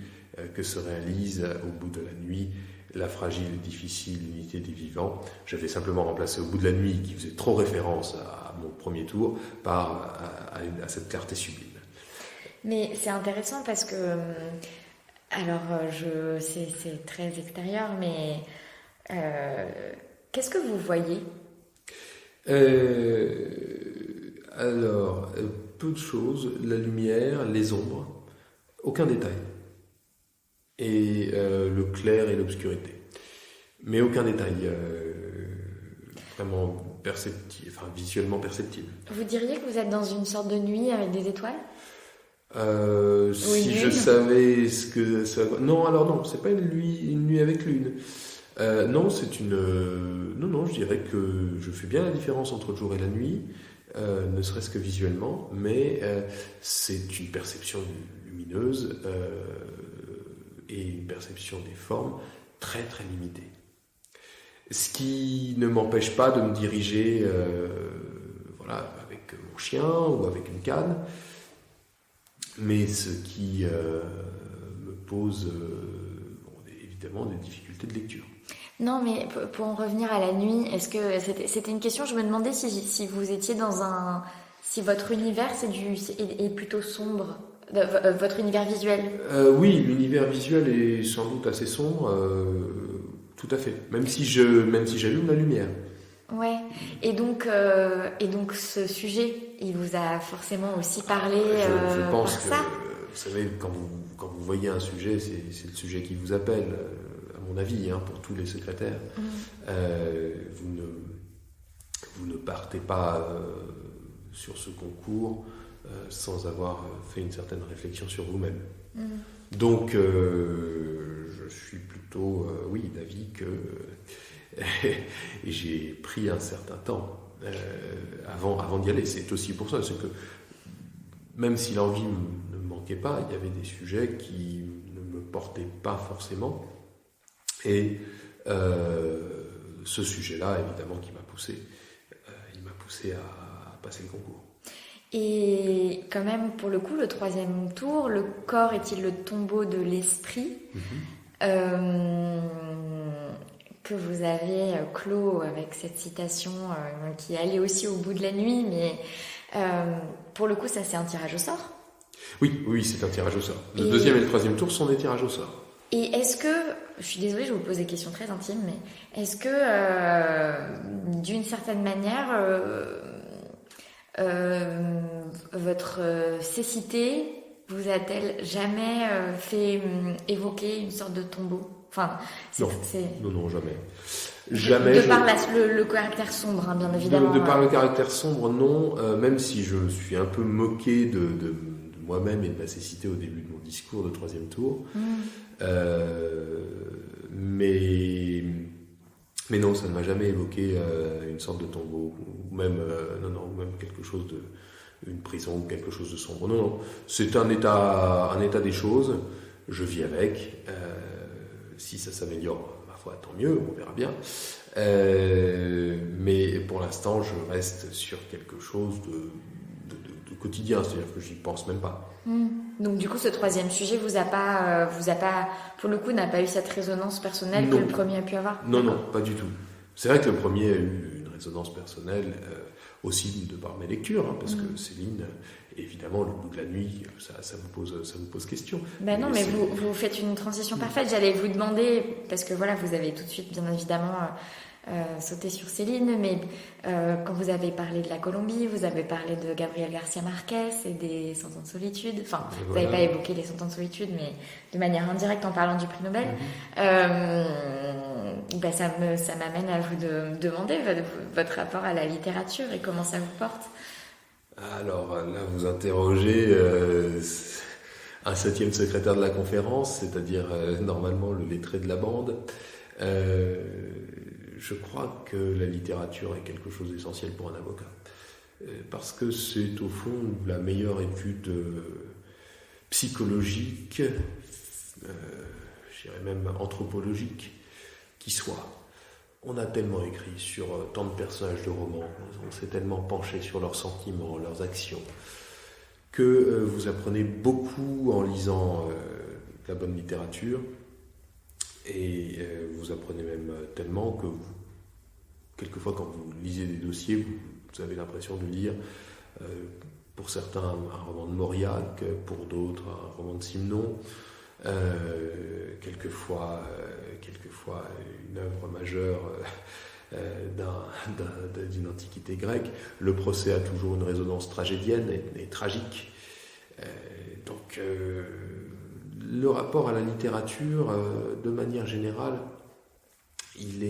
que se réalise au bout de la nuit la fragile et difficile unité des vivants. J'avais simplement remplacé au bout de la nuit, qui faisait trop référence à mon premier tour, par à cette clarté sublime. Mais c'est intéressant parce que, alors c'est très extérieur, mais qu'est-ce que vous voyez ? Alors, peu de choses, la lumière, les ombres, aucun détail. Et le clair et l'obscurité. Mais aucun détail vraiment perceptible, enfin visuellement perceptible. Vous diriez que vous êtes dans une sorte de nuit avec des étoiles ? Si je savais ce que ça... Non, alors non, c'est pas une nuit avec lune. Non, c'est une... Non, je dirais que je fais bien la différence entre le jour et la nuit, ne serait-ce que visuellement, mais c'est une perception lumineuse et une perception des formes très très limitée. Ce qui ne m'empêche pas de me diriger avec mon chien ou avec une canne. mais ce qui me pose évidemment des difficultés de lecture. Non, mais pour en revenir à la nuit, est-ce que c'était une question, je me demandais si vous étiez si votre univers est plutôt sombre, votre univers visuel. Oui, l'univers visuel est sans doute assez sombre, tout à fait, même si j'allume la lumière. Ouais, et donc ce sujet, il vous a forcément aussi parlé je pense par que, ça. vous savez, quand vous voyez un sujet, c'est le sujet qui vous appelle, à mon avis, pour tous les secrétaires. Vous ne partez pas sur ce concours sans avoir fait une certaine réflexion sur vous-même. Donc, je suis plutôt, d'avis que et j'ai pris un certain temps avant d'y aller. C'est aussi pour ça, c'est que même si l'envie ne me manquait pas, il y avait des sujets qui ne me portaient pas forcément. Et ce sujet-là, évidemment, il m'a poussé à passer le concours. Et quand même, pour le coup, le 3e tour, le corps est-il le tombeau de l'esprit que vous avez clos avec cette citation qui allait aussi au bout de la nuit, mais pour le coup, ça c'est un tirage au sort. Oui, c'est un tirage au sort. Le 2e et le 3e tour sont des tirages au sort. Et est-ce que, je suis désolée, je vous pose des questions très intimes, mais est-ce que d'une certaine manière, votre cécité vous a-t-elle jamais fait évoquer une sorte de tombeau? Enfin, Non, jamais. Jamais. De par le caractère sombre, bien évidemment. De par le caractère sombre, non. Même si je me suis un peu moqué de moi-même et de ma cécité au début de mon discours de 3e tour. Mais non, ça ne m'a jamais évoqué une sorte de tombeau, ou même quelque chose une prison ou quelque chose de sombre. Non, c'est un état des choses. Je vis avec. Si ça s'améliore, ma foi, tant mieux, on verra bien. Mais pour l'instant, je reste sur quelque chose de quotidien, c'est-à-dire que j'y pense même pas. Donc du coup, ce 3e sujet vous a pas, pour le coup, n'a pas eu cette résonance personnelle que le premier a pu avoir. Non, pas du tout. C'est vrai que le premier a eu une résonance personnelle aussi de par mes lectures, parce que Céline, évidemment, le bout de la nuit, ça vous pose question. Ben non, mais vous faites une transition parfaite. J'allais vous demander, parce que voilà, vous avez tout de suite, bien évidemment, sauté sur Céline, mais quand vous avez parlé de la Colombie, vous avez parlé de Gabriel Garcia Marquez et des 100 ans de solitude. Enfin, vous n'avez pas évoqué les 100 ans de solitude, mais de manière indirecte en parlant du prix Nobel. Ça m'amène à vous demander votre rapport à la littérature et comment ça vous porte. Alors là, vous interrogez un 7e secrétaire de la conférence, c'est-à-dire normalement le lettré de la bande. Je crois que la littérature est quelque chose d'essentiel pour un avocat. Parce que c'est au fond la meilleure étude psychologique, je dirais même anthropologique, qui soit. On a tellement écrit sur tant de personnages de romans, on s'est tellement penché sur leurs sentiments, leurs actions, que vous apprenez beaucoup en lisant la bonne littérature, et vous apprenez même tellement que quelquefois quand vous lisez des dossiers, vous avez l'impression de lire, pour certains, un roman de Mauriac, pour d'autres un roman de Simenon, quelquefois une œuvre majeure d'une antiquité grecque. Le procès a toujours une résonance tragédienne et tragique. Donc le rapport à la littérature, de manière générale, il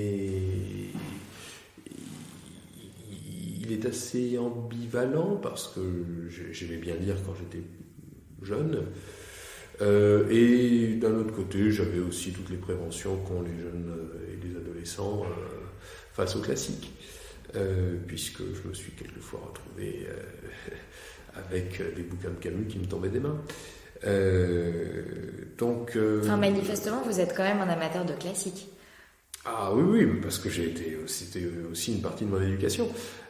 est assez ambivalent, parce que j'aimais bien lire quand j'étais jeune. Et d'un autre côté, j'avais aussi toutes les préventions qu'ont les jeunes et les adolescents face aux classiques, puisque je me suis quelquefois retrouvé avec des bouquins de Camus qui me tombaient des mains. Manifestement, vous êtes quand même un amateur de classiques. Ah oui, parce que c'était aussi une partie de mon éducation.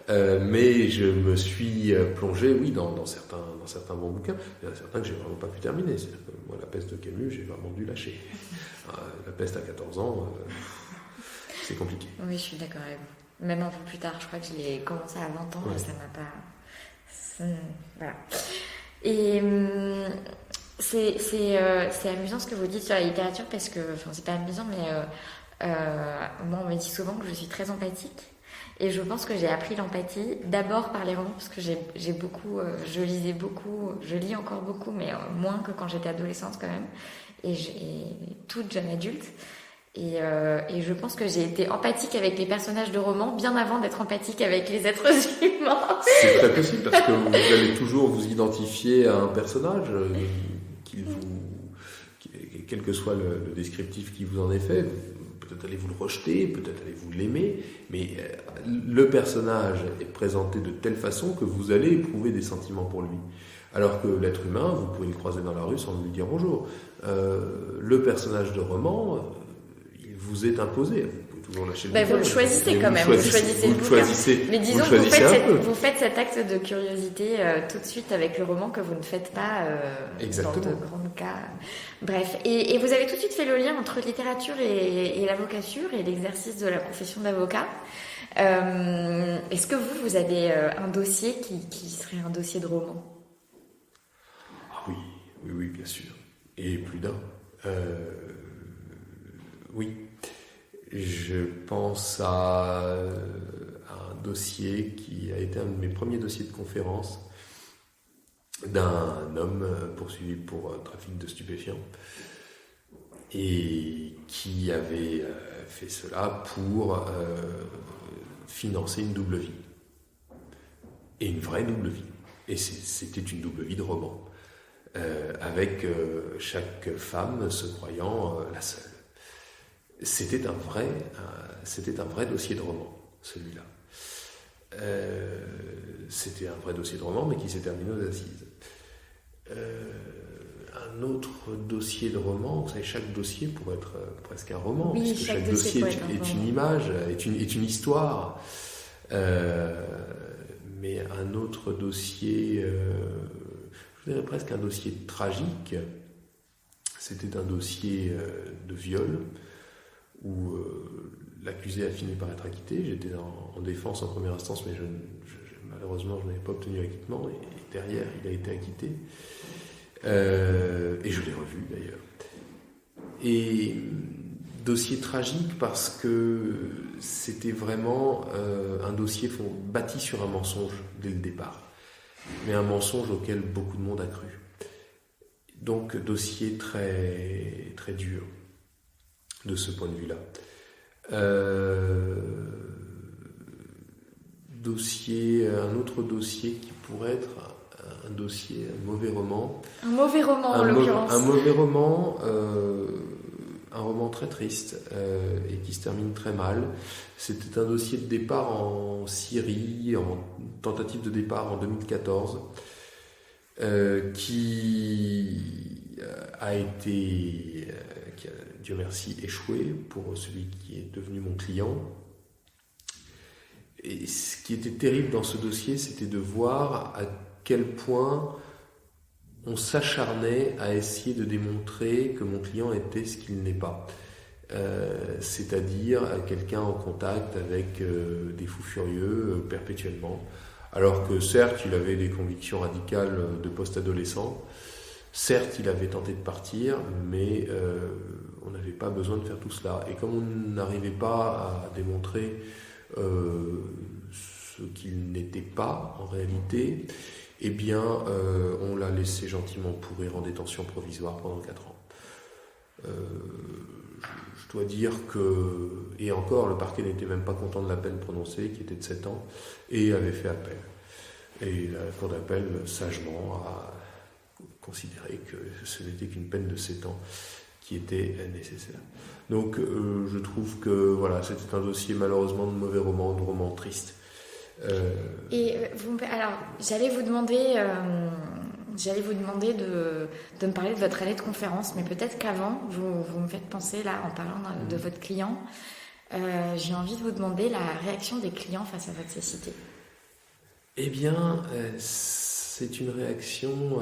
Mais je me suis plongé, oui, dans certains bons bouquins. Il y en a certains que j'ai vraiment pas pu terminer. C'est-à-dire que moi, La peste de Camus, j'ai vraiment dû lâcher. La peste à 14 ans, c'est compliqué. Oui, je suis d'accord avec vous. Même un peu plus tard, je crois que je l'ai commencé à 20 ans et ça m'a pas... Voilà. Et c'est amusant ce que vous dites sur la littérature parce que, enfin, c'est pas amusant, mais moi, on me dit souvent que je suis très empathique. Et je pense que j'ai appris l'empathie d'abord par les romans parce que j'ai beaucoup, je lisais beaucoup, je lis encore beaucoup, mais moins que quand j'étais adolescente quand même, et toute jeune adulte. Et je pense que j'ai été empathique avec les personnages de romans bien avant d'être empathique avec les êtres humains. C'est très possible parce que vous allez toujours vous identifier à un personnage, quel que soit le descriptif qui vous en est fait. Peut-être allez-vous le rejeter, peut-être allez-vous l'aimer, mais le personnage est présenté de telle façon que vous allez éprouver des sentiments pour lui. Alors que l'être humain, vous pouvez le croiser dans la rue sans lui dire bonjour. Le personnage de roman, il vous est imposé. Vous pouvez toujours lâcher le vous le choisissez quand même. Vous choisissez le bouquin. Mais disons que vous faites cet acte de curiosité tout de suite avec le roman que vous ne faites pas dans de grands cas. Bref. Et vous avez tout de suite fait le lien entre littérature et l'avocature et l'exercice de la profession d'avocat. Est-ce que vous avez un dossier qui serait un dossier de roman ? Ah oui, bien sûr. Et plus d'un. Oui. Je pense à un dossier qui a été un de mes premiers dossiers de conférence d'un homme poursuivi pour trafic de stupéfiants et qui avait fait cela pour financer une double vie. Et une vraie double vie. Et c'était une double vie de roman. Avec chaque femme se croyant la seule. C'était un vrai dossier de roman, celui-là. C'était un vrai dossier de roman, mais qui s'est terminé aux assises. Un autre dossier de roman, vous savez, chaque dossier pourrait être presque un roman, oui, puisque chaque dossier est une image, est une histoire. Mais un autre dossier, je dirais presque un dossier tragique, c'était un dossier de viol, où l'accusé a fini par être acquitté. J'étais en défense en première instance, mais malheureusement, je n'avais pas obtenu acquittement. Et derrière, il a été acquitté. Et je l'ai revu, d'ailleurs. Et dossier tragique parce que c'était vraiment un dossier bâti sur un mensonge dès le départ. Mais un mensonge auquel beaucoup de monde a cru. Donc, dossier très, très dur. De ce point de vue-là. Un autre dossier qui pourrait être un mauvais roman. Un mauvais roman, en l'occurrence. Un mauvais roman, un roman très triste et qui se termine très mal. C'était un dossier de départ en Syrie, en tentative de départ en 2014, qui a été... qui a, Dieu merci, échoué pour celui qui est devenu mon client. Et ce qui était terrible dans ce dossier, c'était de voir à quel point on s'acharnait à essayer de démontrer que mon client était ce qu'il n'est pas. C'est-à-dire quelqu'un en contact avec des fous furieux perpétuellement. Alors que certes, il avait des convictions radicales de post-adolescent. Certes, il avait tenté de partir, mais on n'avait pas besoin de faire tout cela. Et comme on n'arrivait pas à démontrer ce qu'il n'était pas en réalité, eh bien, on l'a laissé gentiment pourrir en détention provisoire pendant 4 ans. Je dois dire que, et encore, le parquet n'était même pas content de la peine prononcée, qui était de 7 ans, et avait fait appel. Et la cour d'appel, sagement, a considéré que ce n'était qu'une peine de 7 ans qui était nécessaire. Donc je trouve que voilà, c'était un dossier malheureusement de mauvais roman, de roman triste. Alors, j'allais vous demander de me parler de votre année de conférence, mais peut-être qu'avant, vous me faites penser là, en parlant de votre client, J'ai envie de vous demander la réaction des clients face à votre cécité. Eh bien, c'est une réaction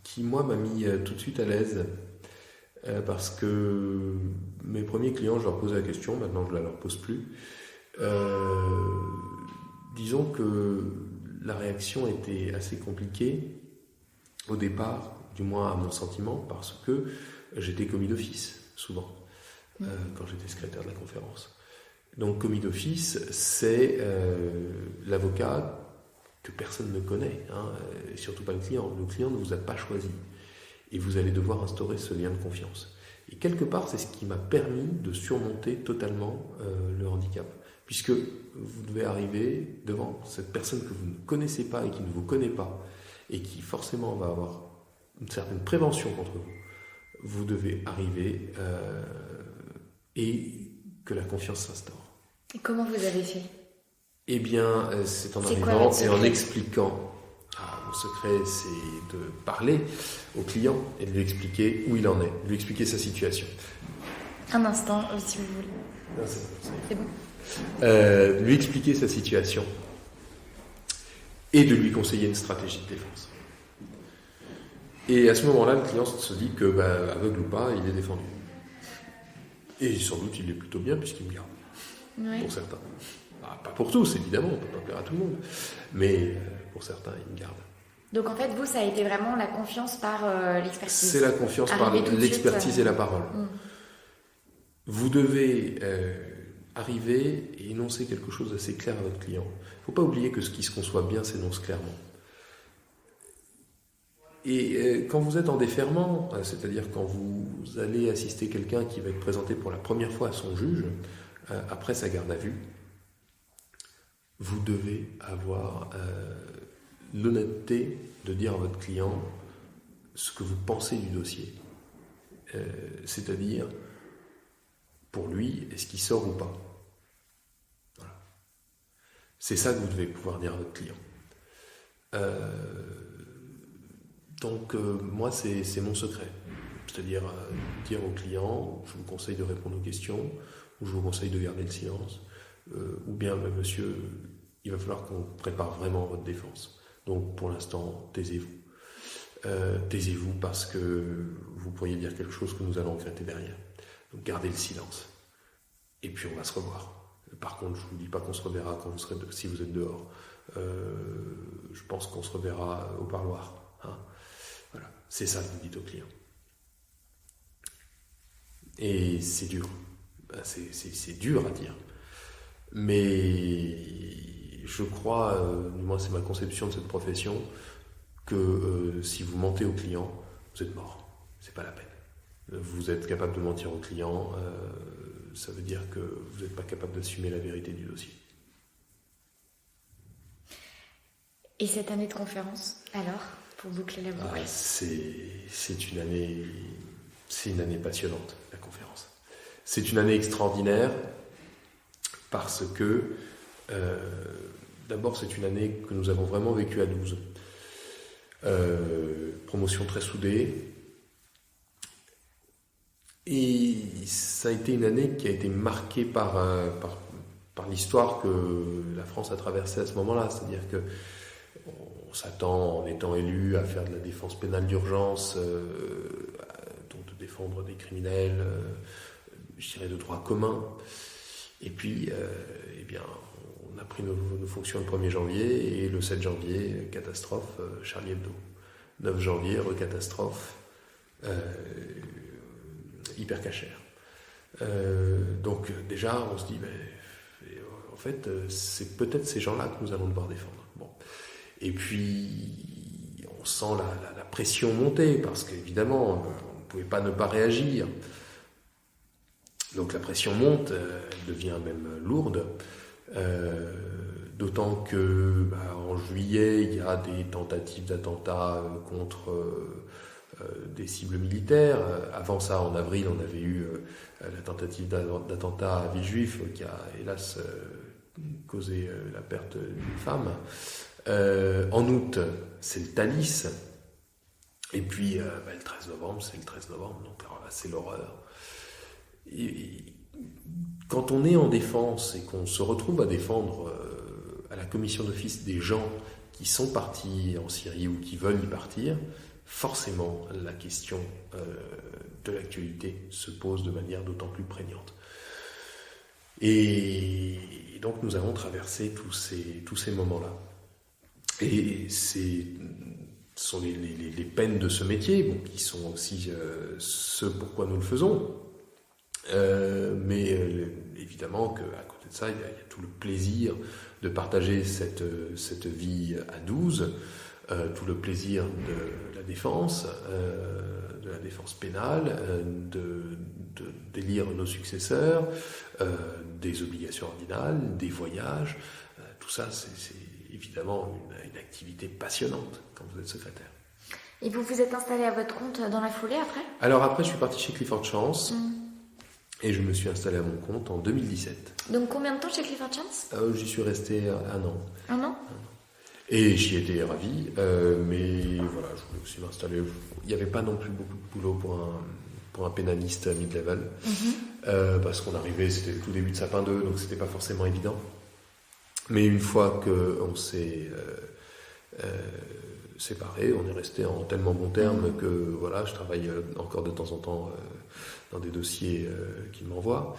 qui, moi, m'a mis tout de suite à l'aise. Parce que mes premiers clients, je leur posais la question, maintenant je ne la leur pose plus. Disons que la réaction était assez compliquée au départ, du moins à mon sentiment, parce que j'étais commis d'office, souvent, quand j'étais secrétaire de la conférence. Donc commis d'office, c'est l'avocat que personne ne connaît, et surtout pas le client. Le client ne vous a pas choisi. Et vous allez devoir instaurer ce lien de confiance. Et quelque part, c'est ce qui m'a permis de surmonter totalement le handicap. Puisque vous devez arriver devant cette personne que vous ne connaissez pas et qui ne vous connaît pas, et qui forcément va avoir une certaine prévention contre vous. Vous devez arriver et que la confiance s'instaure. Et comment vous avez fait ? Eh bien, c'est en arrivant et en expliquant. Mon secret, c'est de parler au client et de lui expliquer où il en est, de lui expliquer sa situation. Un instant, si vous voulez. Non, c'est bon. De lui expliquer sa situation et de lui conseiller une stratégie de défense. Et à ce moment-là, le client se dit que, aveugle ou pas, il est défendu. Et sans doute, il est plutôt bien puisqu'il me garde. Oui. Pour certains. Pas pour tous, évidemment, on ne peut pas plaire à tout le monde. Mais pour certains, il me garde. Donc en fait, vous, ça a été vraiment la confiance par l'expertise. C'est la confiance par l'expertise et la parole. Vous devez arriver et énoncer quelque chose d'assez clair à votre client. Il ne faut pas oublier que ce qui se conçoit bien s'énonce clairement. Et quand vous êtes en déferment, c'est-à-dire quand vous allez assister quelqu'un qui va être présenté pour la première fois à son juge, après sa garde à vue, vous devez avoir l'honnêteté de dire à votre client ce que vous pensez du dossier. C'est-à-dire, pour lui, est-ce qu'il sort ou pas ? Voilà. C'est ça que vous devez pouvoir dire à votre client. Donc, moi, c'est mon secret. C'est-à-dire, dire au client, je vous conseille de répondre aux questions, ou je vous conseille de garder le silence, ou bien, monsieur, il va falloir qu'on prépare vraiment votre défense. Donc, pour l'instant, taisez-vous. Taisez-vous parce que vous pourriez dire quelque chose que nous allons regretter derrière. Donc, gardez le silence. Et puis, on va se revoir. Par contre, je ne vous dis pas qu'on se reverra quand si vous êtes dehors. Je pense qu'on se reverra au parloir. Voilà. C'est ça que vous dites au client. Et c'est dur. C'est dur à dire. Mais je crois, moi c'est ma conception de cette profession, que si vous mentez au client, vous êtes mort. C'est pas la peine. Vous êtes capable de mentir au client, ça veut dire que vous n'êtes pas capable d'assumer la vérité du dossier. Et cette année de conférence, alors, pour boucler la boucle ? C'est une année passionnante, la conférence. C'est une année extraordinaire parce que d'abord c'est une année que nous avons vraiment vécue à 12. Promotion très soudée. Et ça a été une année qui a été marquée par l'histoire que la France a traversée à ce moment-là. C'est-à-dire que on s'attend, en étant élu, à faire de la défense pénale d'urgence, donc de défendre des criminels, je dirais de droit commun. Et puis, eh bien, on a pris nos fonctions le 1er janvier, et le 7 janvier, catastrophe, Charlie Hebdo. 9 janvier, recatastrophe, hypercachère. Donc déjà, on se dit, en fait, c'est peut-être ces gens-là que nous allons devoir défendre. Bon. Et puis, on sent la pression monter, parce qu'évidemment, on ne pouvait pas ne pas réagir. Donc la pression monte, elle devient même lourde, d'autant que en juillet, il y a des tentatives d'attentats contre des cibles militaires. Avant ça, en avril, on avait eu la tentative d'attentat à Villejuif, qui a hélas causé la perte d'une femme. En août, c'est le Thalys. Et puis, le 13 novembre, c'est le 13 novembre, donc alors là, c'est l'horreur. Et quand on est en défense et qu'on se retrouve à défendre à la commission d'office des gens qui sont partis en Syrie ou qui veulent y partir, forcément la question de l'actualité se pose de manière d'autant plus prégnante. Et donc nous avons traversé tous ces moments-là. Et ce sont les peines de ce métier, bon, qui sont aussi ce pourquoi nous le faisons. Mais évidemment qu'à côté de ça, il y a tout le plaisir de partager cette vie à 12, tout le plaisir de la défense pénale, d'élire nos successeurs, des obligations ordinales, des voyages. Tout ça, c'est évidemment une activité passionnante quand vous êtes secrétaire. Et vous vous êtes installé à votre compte dans la foulée après ? Alors après, je suis parti chez Clifford Chance. Et je me suis installé à mon compte en 2017. Donc combien de temps chez Clifford Chance ? J'y suis resté 1 an. 1 an ? Et j'y étais ravi, mais voilà, je voulais aussi m'installer. Il n'y avait pas non plus beaucoup de boulot pour un pénaliste mid-level, parce qu'on arrivait, c'était le tout début de Sapin 2, donc c'était pas forcément évident. Mais une fois qu'on s'est séparés, on est resté en tellement bons termes que voilà, je travaille encore de temps en temps dans des dossiers qu'il m'envoie.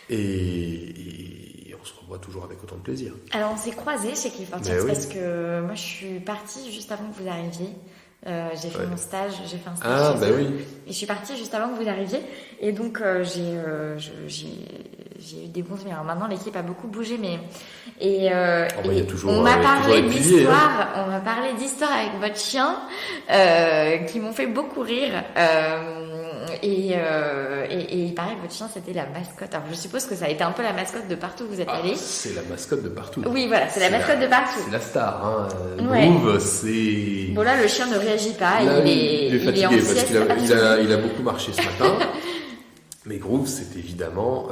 Et on se revoit toujours avec autant de plaisir. Alors on s'est croisés chez Clifford Chance parce que moi je suis partie juste avant que vous arriviez. J'ai fait mon stage, j'ai fait un stage chez eux, et je suis partie juste avant que vous arriviez. Et donc j'ai eu des bons souvenirs. Alors maintenant l'équipe a beaucoup bougé, mais y a toujours, on m'a parlé d'histoire, on m'a parlé d'histoire avec votre chien qui m'ont fait beaucoup rire. Et il paraît que votre chien c'était la mascotte. Alors je suppose que ça a été un peu la mascotte de partout où vous êtes allé. C'est la mascotte de partout. Oui, voilà, c'est la mascotte de partout. C'est la star, hein. Groove, c'est. Bon là, le chien ne réagit pas. Là, il est fatigué parce qu'il a beaucoup marché ce matin. Mais Groove, c'est évidemment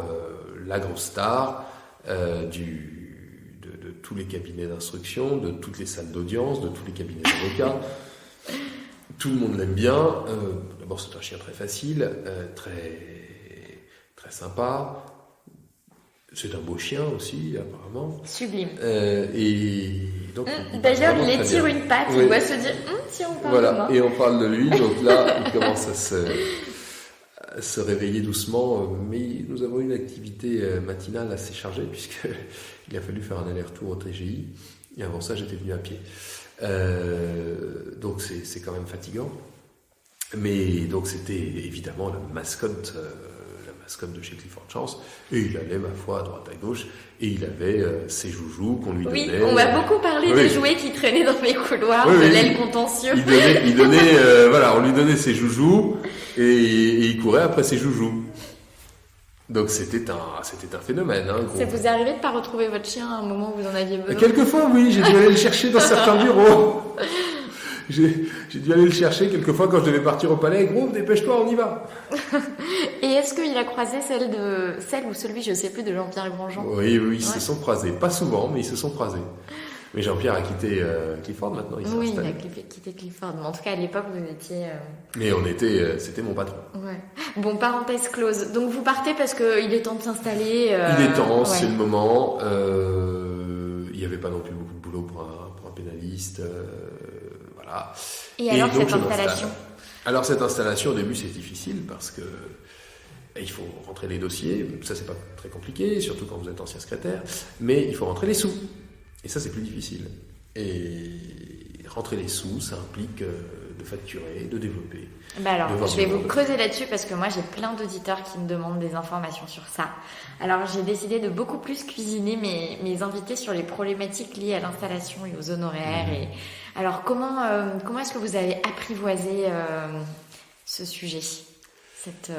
la grosse star de tous les cabinets d'instruction, de toutes les salles d'audience, de tous les cabinets d'avocats. Tout le monde l'aime bien. D'abord, c'est un chien très facile, très, très sympa. C'est un beau chien aussi, apparemment. Sublime. Et donc, d'ailleurs, il étire une patte, il doit se dire si on parle de moi. Et on parle de lui, donc là, il commence à se réveiller doucement. Mais nous avons une activité matinale assez chargée, puisqu'il a fallu faire un aller-retour au TGI. Et avant ça, j'étais venu à pied. Donc c'est quand même fatigant, mais donc c'était évidemment la mascotte de chez Clifford Chance, et il allait ma foi à droite à gauche, et il avait ses joujoux qu'on lui donnait. Oui, on m'a beaucoup parlé des jouets qui traînaient dans les couloirs de l'aile contentieux. Il donnait voilà, on lui donnait ses joujoux et il courait après ses joujoux. Donc c'était un phénomène. Hein, ça vous est arrivé de ne pas retrouver votre chien à un moment où vous en aviez besoin ? Quelquefois, oui, j'ai dû aller le chercher dans certains bureaux. J'ai dû aller le chercher quelquefois quand je devais partir au palais. Gros, dépêche-toi, on y va. Et est-ce qu'il a croisé celle ou celui, je ne sais plus, de Jean-Pierre Grandjean ? Oui, ils se sont croisés. Pas souvent, mais ils se sont croisés. Mais Jean-Pierre a quitté Clifford maintenant. Oui, il a quitté Clifford. Mais en tout cas, à l'époque, vous étiez... Mais c'était mon patron. Ouais. Bon, parenthèse close. Donc vous partez parce qu'il est temps de s'installer. Il est temps, c'est le moment. Il n'y avait pas non plus beaucoup de boulot pour un pénaliste. Voilà. Et alors cette installation ? Alors cette installation, au début, c'est difficile parce que il faut rentrer les dossiers. Ça, c'est pas très compliqué, surtout quand vous êtes ancien secrétaire. Mais il faut rentrer les sous. Et ça, c'est plus difficile. Et rentrer les sous, ça implique de facturer, de développer. Alors, je vais vous creuser là-dessus parce que moi, j'ai plein d'auditeurs qui me demandent des informations sur ça. Alors, j'ai décidé de beaucoup plus cuisiner mes invités sur les problématiques liées à l'installation et aux honoraires. Et alors, comment est-ce que vous avez apprivoisé ce sujet, cette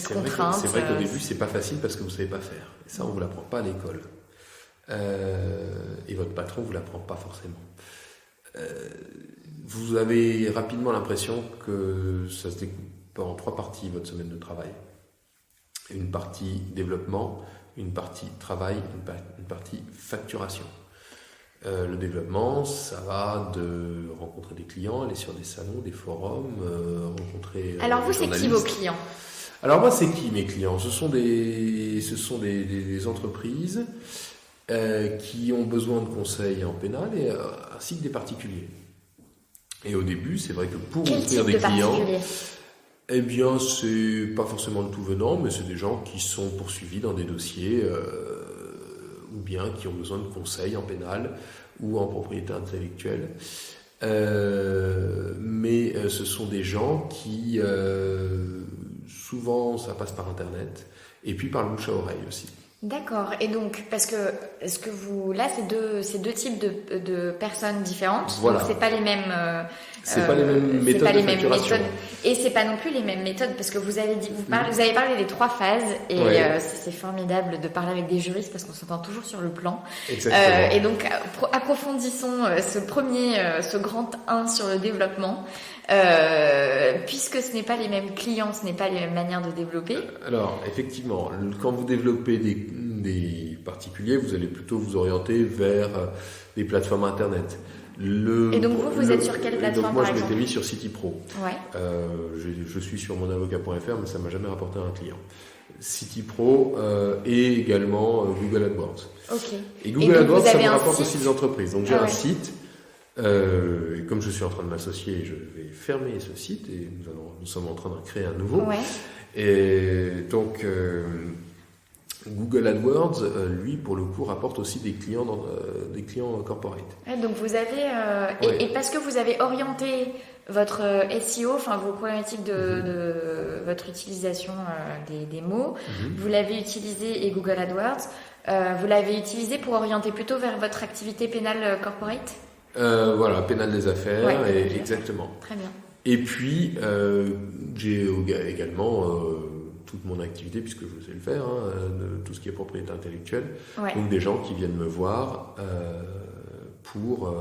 contrainte ? C'est vrai qu'au début, c'est pas facile parce que vous savez pas faire. Et ça, on vous l'apprend pas à l'école. Et votre patron vous l'apprend pas forcément. Vous avez rapidement l'impression que ça se découpe en 3 parties votre semaine de travail. Une partie développement, une partie travail, une partie facturation. Le développement, ça va de rencontrer des clients, aller sur des salons, des forums, rencontrer Alors vous, des c'est qui vos clients ? Alors moi, c'est qui mes clients? Ce sont des entreprises qui ont besoin de conseils en pénal ainsi que des particuliers. Et au début, c'est vrai que pour Quel offrir type des de clients, particulier? eh bien, c'est pas forcément le tout venant, mais c'est des gens qui sont poursuivis dans des dossiers ou bien qui ont besoin de conseils en pénal ou en propriété intellectuelle. Mais ce sont des gens qui, souvent, ça passe par Internet et puis par le bouche à oreille aussi. D'accord. Et donc, parce que est-ce que là, c'est deux types de personnes différentes. Voilà. Donc, c'est pas les mêmes. C'est pas les mêmes c'est méthodes pas de les mêmes facturation. méthodes. Et c'est pas non plus les mêmes méthodes parce que vous avez dit, vous avez parlé des 3 phases et Ouais. c'est formidable de parler avec des juristes parce qu'on s'entend toujours sur le plan. Exactement. Et donc, approfondissons ce grand 1 sur le développement. Puisque ce n'est pas les mêmes clients, ce n'est pas les mêmes manières de développer. Alors, effectivement, quand vous développez des particuliers, vous allez plutôt vous orienter vers des plateformes Internet. Et donc vous êtes sur quelle plateforme, donc moi, par je m'étais exemple mis sur CityPro. Ouais. Je suis sur monavocat.fr, mais ça m'a jamais rapporté un client. CityPro et également Google AdWords. Ok. Et Google AdWords, vous ça avez me un rapporte site aussi des entreprises. Donc j'ai Ah un ouais. site. Et comme je suis en train de m'associer, je vais fermer ce site et nous sommes en train d'en créer un nouveau. Ouais. Et donc Google AdWords, lui, pour le coup, rapporte aussi des clients corporate. Ouais, donc vous avez Ouais. et parce que vous avez orienté votre SEO, enfin vos problématiques de votre utilisation des mots, vous l'avez utilisé et Google AdWords, vous l'avez utilisé pour orienter plutôt vers votre activité pénale corporate. Voilà, pénal des affaires, Ouais, pénal des affaires. exactement. Très bien. Et puis, j'ai également toute mon activité, puisque je sais le faire, de tout ce qui est propriété intellectuelle. Ouais. Donc des gens qui viennent me voir pour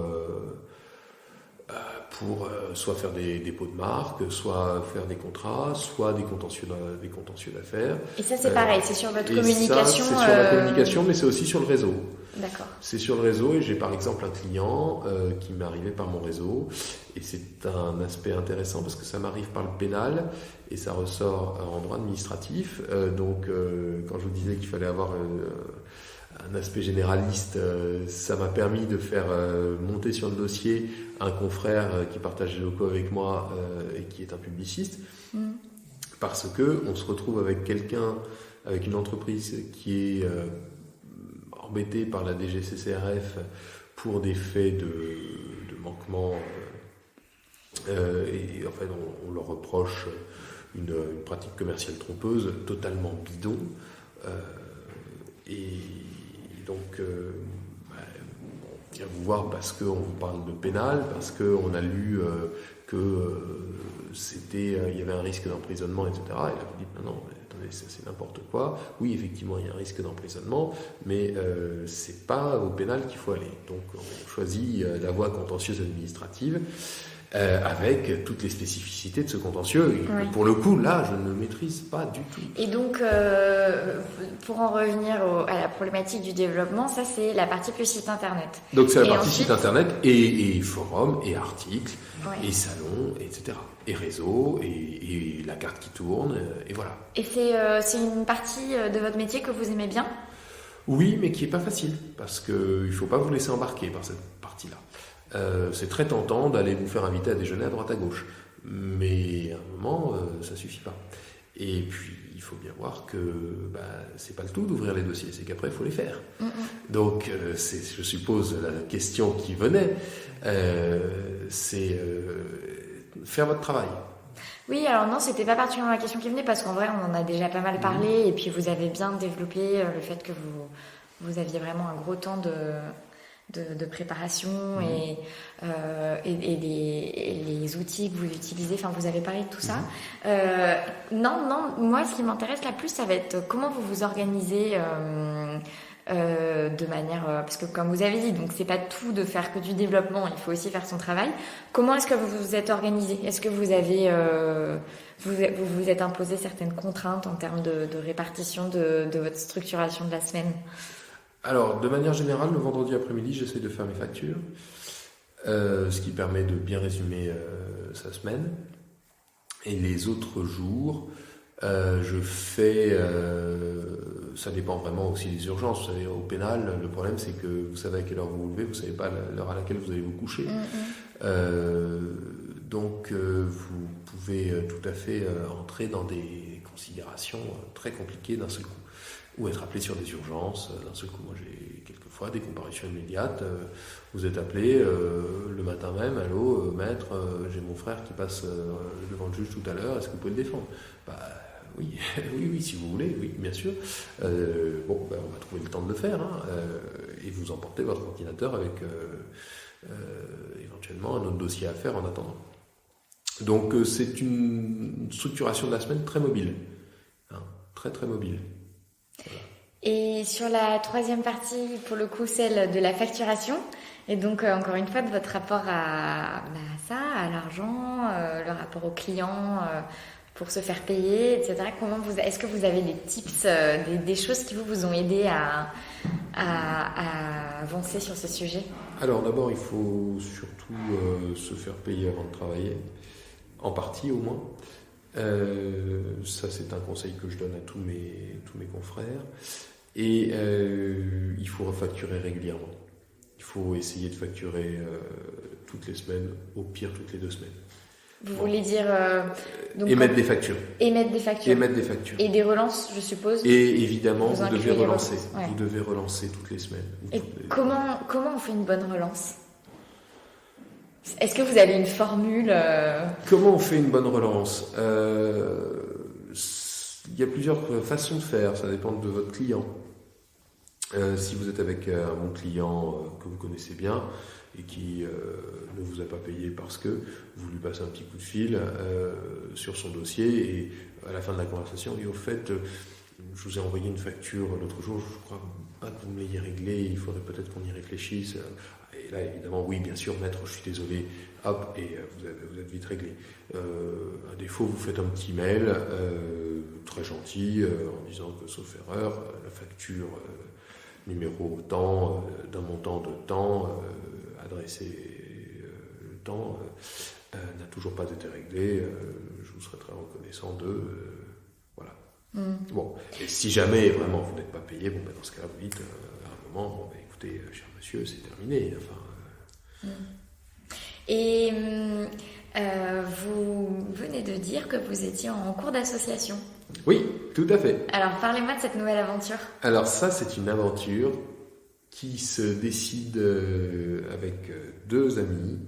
soit faire des dépôts de marque, soit faire des contrats, soit des contentieux d'affaires. Et ça c'est pareil, c'est sur votre Et communication. ça, c'est sur la communication, mais c'est aussi sur le réseau. D'accord. C'est sur le réseau et j'ai par exemple un client qui m'est arrivé par mon réseau et c'est un aspect intéressant parce que ça m'arrive par le pénal et ça ressort en droit administratif. Donc quand je vous disais qu'il fallait avoir un aspect généraliste, ça m'a permis de faire monter sur le dossier un confrère qui partage les locaux avec moi et qui est un publiciste parce que on se retrouve avec une entreprise qui est embêté par la DGCCRF pour des faits de manquement et en fait on leur reproche une pratique commerciale trompeuse totalement bidon et donc on vient vous voir parce qu'on vous parle de pénal, parce qu'on a lu que il y avait un risque d'emprisonnement, etc. Et là vous dites non, attendez, ça c'est n'importe quoi. Oui, effectivement, il y a un risque d'emprisonnement, mais c'est pas au pénal qu'il faut aller. Donc on choisit la voie contentieuse administrative avec toutes les spécificités de ce contentieux. Et Oui. pour le coup, là, je ne maîtrise pas du tout. Et donc, pour en revenir à la problématique du développement, ça c'est la partie plus site internet. Donc c'est la Et partie ensuite- site internet et forum et articles Ouais. et salons, etc. Et réseau et la carte qui tourne et voilà. Et c'est une partie de votre métier que vous aimez bien? Oui, mais qui est pas facile parce que il faut pas vous laisser embarquer par cette partie-là. C'est très tentant d'aller vous faire inviter à déjeuner à droite à gauche, mais à un moment ça suffit pas. Et puis il faut bien voir que c'est pas le tout d'ouvrir les dossiers, c'est qu'après il faut les faire. Donc je suppose la question qui venait, c'est faire votre travail. Oui, alors non, c'était pas particulièrement la question qui venait parce qu'en vrai, on en a déjà pas mal parlé et puis vous avez bien développé le fait que vous aviez vraiment un gros temps de préparation et les outils que vous utilisez, enfin vous avez parlé de tout ça. Non, moi ce qui m'intéresse la plus, ça va être comment vous vous organisez de manière... parce que comme vous avez dit, donc c'est pas tout de faire que du développement, il faut aussi faire son travail. Comment est-ce que vous vous êtes organisé? Est-ce que vous avez... vous êtes imposé certaines contraintes en termes de répartition de votre structuration de la semaine? Alors, de manière générale, le vendredi après-midi, j'essaie de faire mes factures, ce qui permet de bien résumer sa semaine. Et les autres jours, Je fais... ça dépend vraiment aussi des urgences. Vous savez, au pénal, le problème, c'est que vous savez à quelle heure vous vous levez, vous ne savez pas l'heure à laquelle vous allez vous coucher. Donc, vous pouvez tout à fait entrer dans des considérations très compliquées d'un seul coup. Ou être appelé sur des urgences d'un seul coup. Moi, j'ai quelquefois des comparutions immédiates. Vous êtes appelé le matin même, allô, maître, j'ai mon frère qui passe devant le juge tout à l'heure, est-ce que vous pouvez le défendre? Oui, oui, si vous voulez, oui, bien sûr. On va trouver le temps de le faire, hein, et vous emportez votre ordinateur avec éventuellement un autre dossier à faire en attendant. Donc, c'est une structuration de la semaine très mobile, hein, très très mobile. Voilà. Et sur la troisième partie, pour le coup, celle de la facturation, et donc encore une fois de votre rapport à ça, à l'argent, le rapport au client pour se faire payer, etc. Est-ce que vous avez des tips, des choses qui vous ont aidé à avancer sur ce sujet? Alors d'abord, il faut surtout se faire payer avant de travailler, en partie au moins. Ça, c'est un conseil que je donne à tous mes confrères. Et il faut refacturer régulièrement. Il faut essayer de facturer toutes les semaines, au pire toutes les 2 semaines. Vous voulez dire... émettre des factures. Émettre des factures. Émettre des factures. Et des relances, je suppose. Et évidemment, vous devez relancer. Ouais. Vous devez relancer toutes les semaines. Comment on fait une bonne relance? Est-ce que vous avez une formule Comment on fait une bonne relance? Il y a plusieurs façons de faire, ça dépend de votre client. Si vous êtes avec un bon client que vous connaissez bien et qui ne vous a pas payé parce que vous lui passez un petit coup de fil sur son dossier et à la fin de la conversation, et au fait, je vous ai envoyé une facture l'autre jour, je crois pas que vous me l'ayez réglée, il faudrait peut-être qu'on y réfléchisse. Et là, évidemment, oui, bien sûr, maître, je suis désolé, hop, et vous êtes vite réglé. À défaut, vous faites un petit mail très gentil en disant que, sauf erreur, la facture numéro temps, d'un montant de temps, adressé le temps, n'a toujours pas été réglé. Je vous serais très reconnaissant de... voilà. Bon, et si jamais vraiment vous n'êtes pas payé, dans ce cas-là, vous dites à un moment, écoutez, cher monsieur, c'est terminé. Et vous venez de dire que vous étiez en cours d'association. Oui, tout à fait. Alors, parlez-moi de cette nouvelle aventure. Alors ça, c'est une aventure qui se décide avec 2 amis,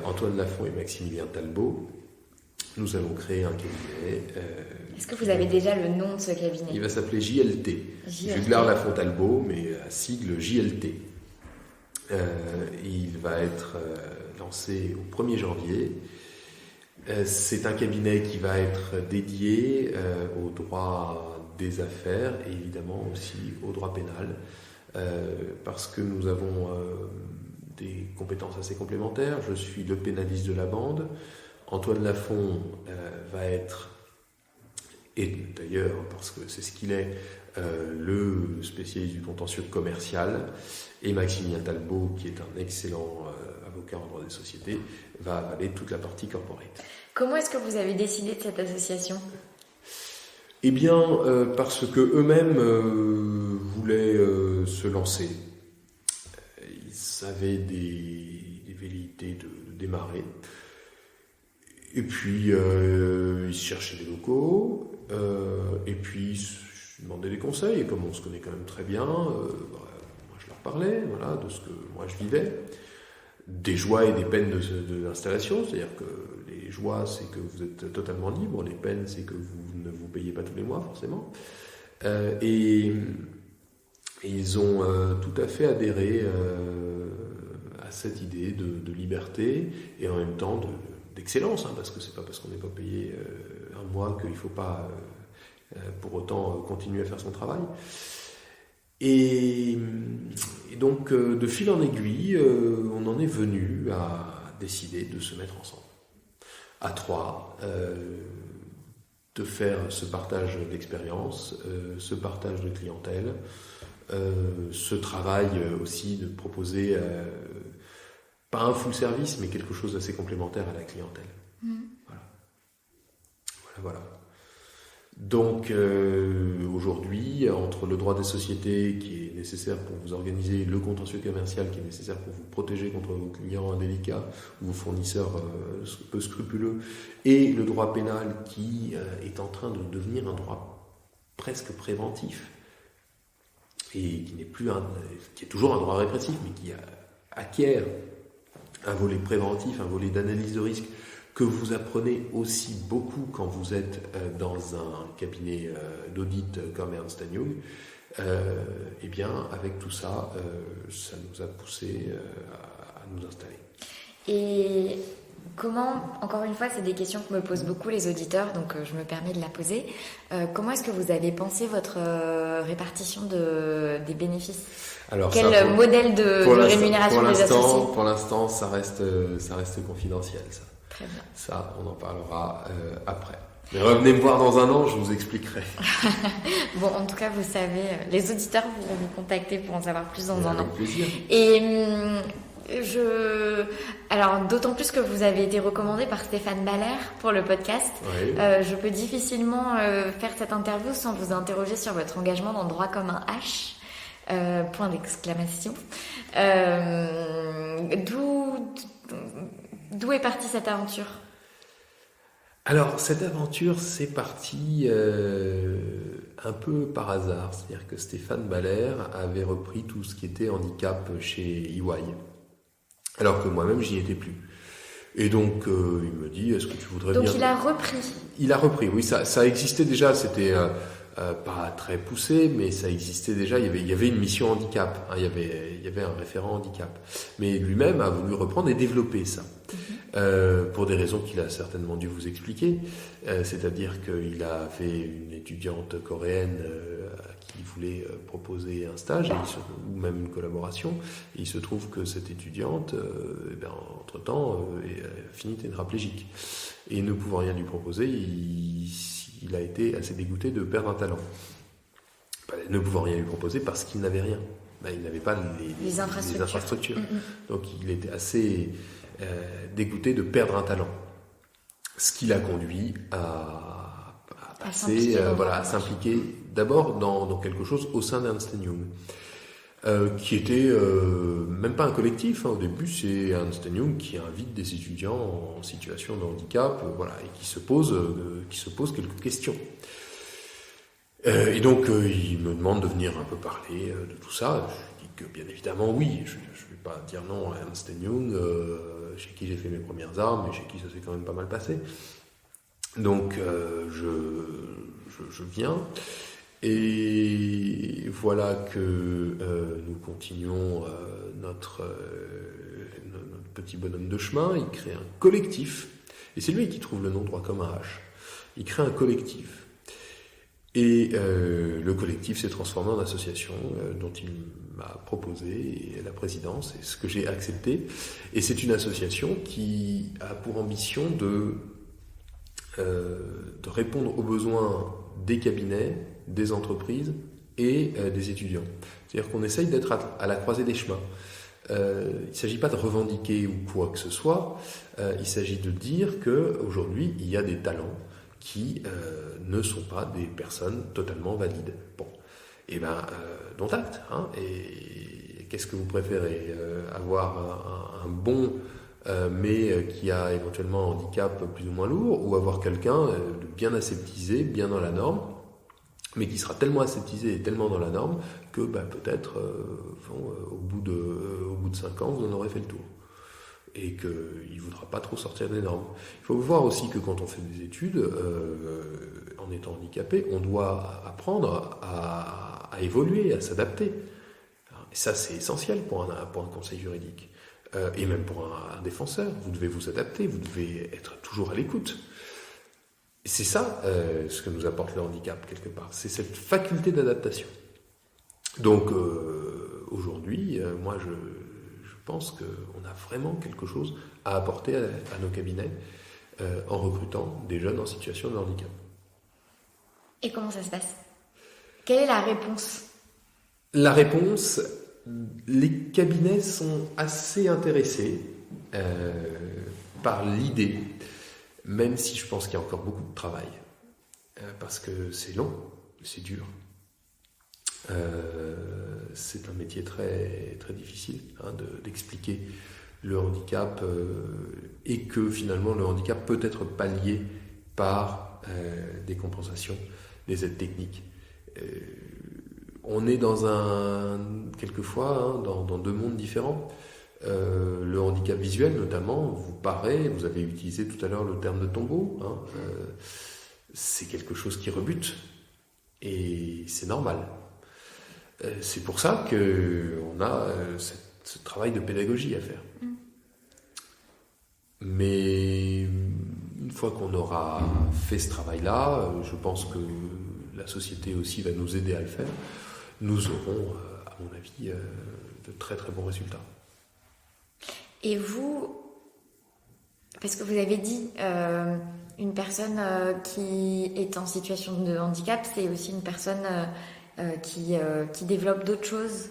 Antoine Lafont et Maximilien Talbot. Nous allons créer un cabinet. Est-ce que vous avez déjà le nom de ce cabinet? Il va s'appeler JLT. Juglar Lafont Talbot, mais à sigle JLT. Il va être lancé au 1er janvier. C'est un cabinet qui va être dédié au droit des affaires et évidemment aussi au droit pénal, parce que nous avons des compétences assez complémentaires. Je suis le pénaliste de la bande. Antoine Lafont va être, et d'ailleurs parce que c'est ce qu'il est, le spécialiste du contentieux commercial, et Maximilien Talbot, qui est un excellent avocat en droit des sociétés, va avaler toute la partie corporate. Comment est-ce que vous avez décidé de cette association? Eh bien, parce que eux-mêmes voulaient se lancer. Ils avaient des velléités de démarrer. Et puis, ils cherchaient des locaux. Et puis, je demandais des conseils. Et comme on se connaît quand même très bien, moi, je leur parlais, voilà, de ce que moi je vivais. Des joies et des peines de l'installation, c'est-à-dire que les joies, c'est que vous êtes totalement libre, les peines, c'est que vous ne vous payez pas tous les mois, forcément. Et ils ont tout à fait adhéré à cette idée de liberté et en même temps d'excellence, hein, parce que c'est pas parce qu'on n'est pas payé un mois qu'il ne faut pas pour autant continuer à faire son travail. Et donc, de fil en aiguille, on en est venu à décider de se mettre ensemble, à 3, de faire ce partage d'expérience, ce partage de clientèle, ce travail aussi de proposer, pas un full service, mais quelque chose d'assez complémentaire à la clientèle. Voilà. Donc aujourd'hui, entre le droit des sociétés qui est nécessaire pour vous organiser, le contentieux commercial qui est nécessaire pour vous protéger contre vos clients indélicats ou vos fournisseurs peu scrupuleux, et le droit pénal qui est en train de devenir un droit presque préventif, et qui n'est plus qui est toujours un droit répressif, mais qui acquiert un volet préventif, un volet d'analyse de risque, que vous apprenez aussi beaucoup quand vous êtes dans un cabinet d'audit comme Ernst & Young, eh bien, avec tout ça, ça nous a poussé à nous installer. Et comment, encore une fois, c'est des questions que me posent beaucoup les auditeurs, donc je me permets de la poser. Comment est-ce que vous avez pensé votre répartition des bénéfices ? Alors, quel modèle de rémunération des associés ? Pour l'instant, ça reste confidentiel, ça. Très bien. Ça, on en parlera après. Mais revenez me voir dans un an, je vous expliquerai. Bon, en tout cas, vous savez, les auditeurs vont vous contacter pour en savoir plus dans un an. Avec plaisir. Et alors, d'autant plus que vous avez été recommandé par Stéphane Baller pour le podcast. Oui. Je peux difficilement faire cette interview sans vous interroger sur votre engagement dans le droit comme un H. Point d'exclamation. D'où est partie cette aventure ? Alors, cette aventure, c'est parti un peu par hasard. C'est-à-dire que Stéphane Baller avait repris tout ce qui était handicap chez EY, alors que moi-même, j'y étais plus. Et donc, il me dit, est-ce que tu voudrais bien... Donc, il a repris. Il a repris, oui. Ça existait déjà, c'était... pas très poussé, mais ça existait déjà. Il y avait une mission handicap, hein, il y avait un référent handicap. Mais lui-même a voulu reprendre et développer ça. Pour des raisons qu'il a certainement dû vous expliquer. C'est-à-dire qu'il avait une étudiante coréenne à qui il voulait proposer un stage, ou même une collaboration. Et il se trouve que cette étudiante, entre-temps, a fini tétraplégique. Et ne pouvant rien lui proposer, il a été assez dégoûté de perdre un talent. Ne pouvant rien lui proposer parce qu'il n'avait rien. Il n'avait pas les infrastructures. Donc il était assez dégoûté de perdre un talent. Ce qui l'a conduit à s'impliquer d'abord dans quelque chose au sein d'Ernst & Young. Qui était même pas un collectif, hein. Au début c'est Ernst & Young qui invite des étudiants en situation de handicap, et qui se pose quelques questions. Et donc il me demande de venir un peu parler de tout ça. Je dis que bien évidemment oui, je ne vais pas dire non à Ernst & Young, chez qui j'ai fait mes premières armes et chez qui ça s'est quand même pas mal passé. Donc je viens. Et voilà que nous continuons notre petit bonhomme de chemin. Il crée un collectif, et c'est lui qui trouve le nom droit comme un H. Il crée un collectif, et le collectif s'est transformé en association dont il m'a proposé la présidence, et ce que j'ai accepté. Et c'est une association qui a pour ambition de répondre aux besoins des cabinets, des entreprises et des étudiants. C'est-à-dire qu'on essaye d'être à la croisée des chemins. Il ne s'agit pas de revendiquer ou quoi que ce soit, il s'agit de dire qu'aujourd'hui, il y a des talents qui ne sont pas des personnes totalement valides. Bon, et dont acte. Hein, et qu'est-ce que vous préférez ? Avoir un bon... mais qui a éventuellement un handicap plus ou moins lourd, ou avoir quelqu'un de bien aseptisé, bien dans la norme, mais qui sera tellement aseptisé et tellement dans la norme que peut-être au bout de 5 ans vous en aurez fait le tour et qu'il ne voudra pas trop sortir des normes. Il faut voir aussi que quand on fait des études en étant handicapé, on doit apprendre à évoluer, à s'adapter. Et ça c'est essentiel pour un conseil juridique. Et même pour un défenseur, vous devez vous adapter, vous devez être toujours à l'écoute. Et c'est ça ce que nous apporte le handicap quelque part, c'est cette faculté d'adaptation. Donc aujourd'hui, moi je pense qu'on a vraiment quelque chose à apporter à nos cabinets en recrutant des jeunes en situation de handicap. Et comment ça se passe ? Quelle est la réponse ? La réponse... Les cabinets sont assez intéressés par l'idée, même si je pense qu'il y a encore beaucoup de travail. parce que c'est long, c'est dur. C'est un métier très, très difficile d'expliquer le handicap et que finalement le handicap peut être pallié par des compensations, des aides techniques. On est quelquefois dans deux mondes différents. Le handicap visuel notamment vous paraît, vous avez utilisé tout à l'heure le terme de tombeau, c'est quelque chose qui rebute et c'est normal. C'est pour ça qu'on a ce travail de pédagogie à faire. Mais une fois qu'on aura fait ce travail-là, je pense que la société aussi va nous aider à le faire. Nous aurons, à mon avis, de très très bons résultats. Et vous, parce que vous avez dit, une personne qui est en situation de handicap, c'est aussi une personne qui développe d'autres choses.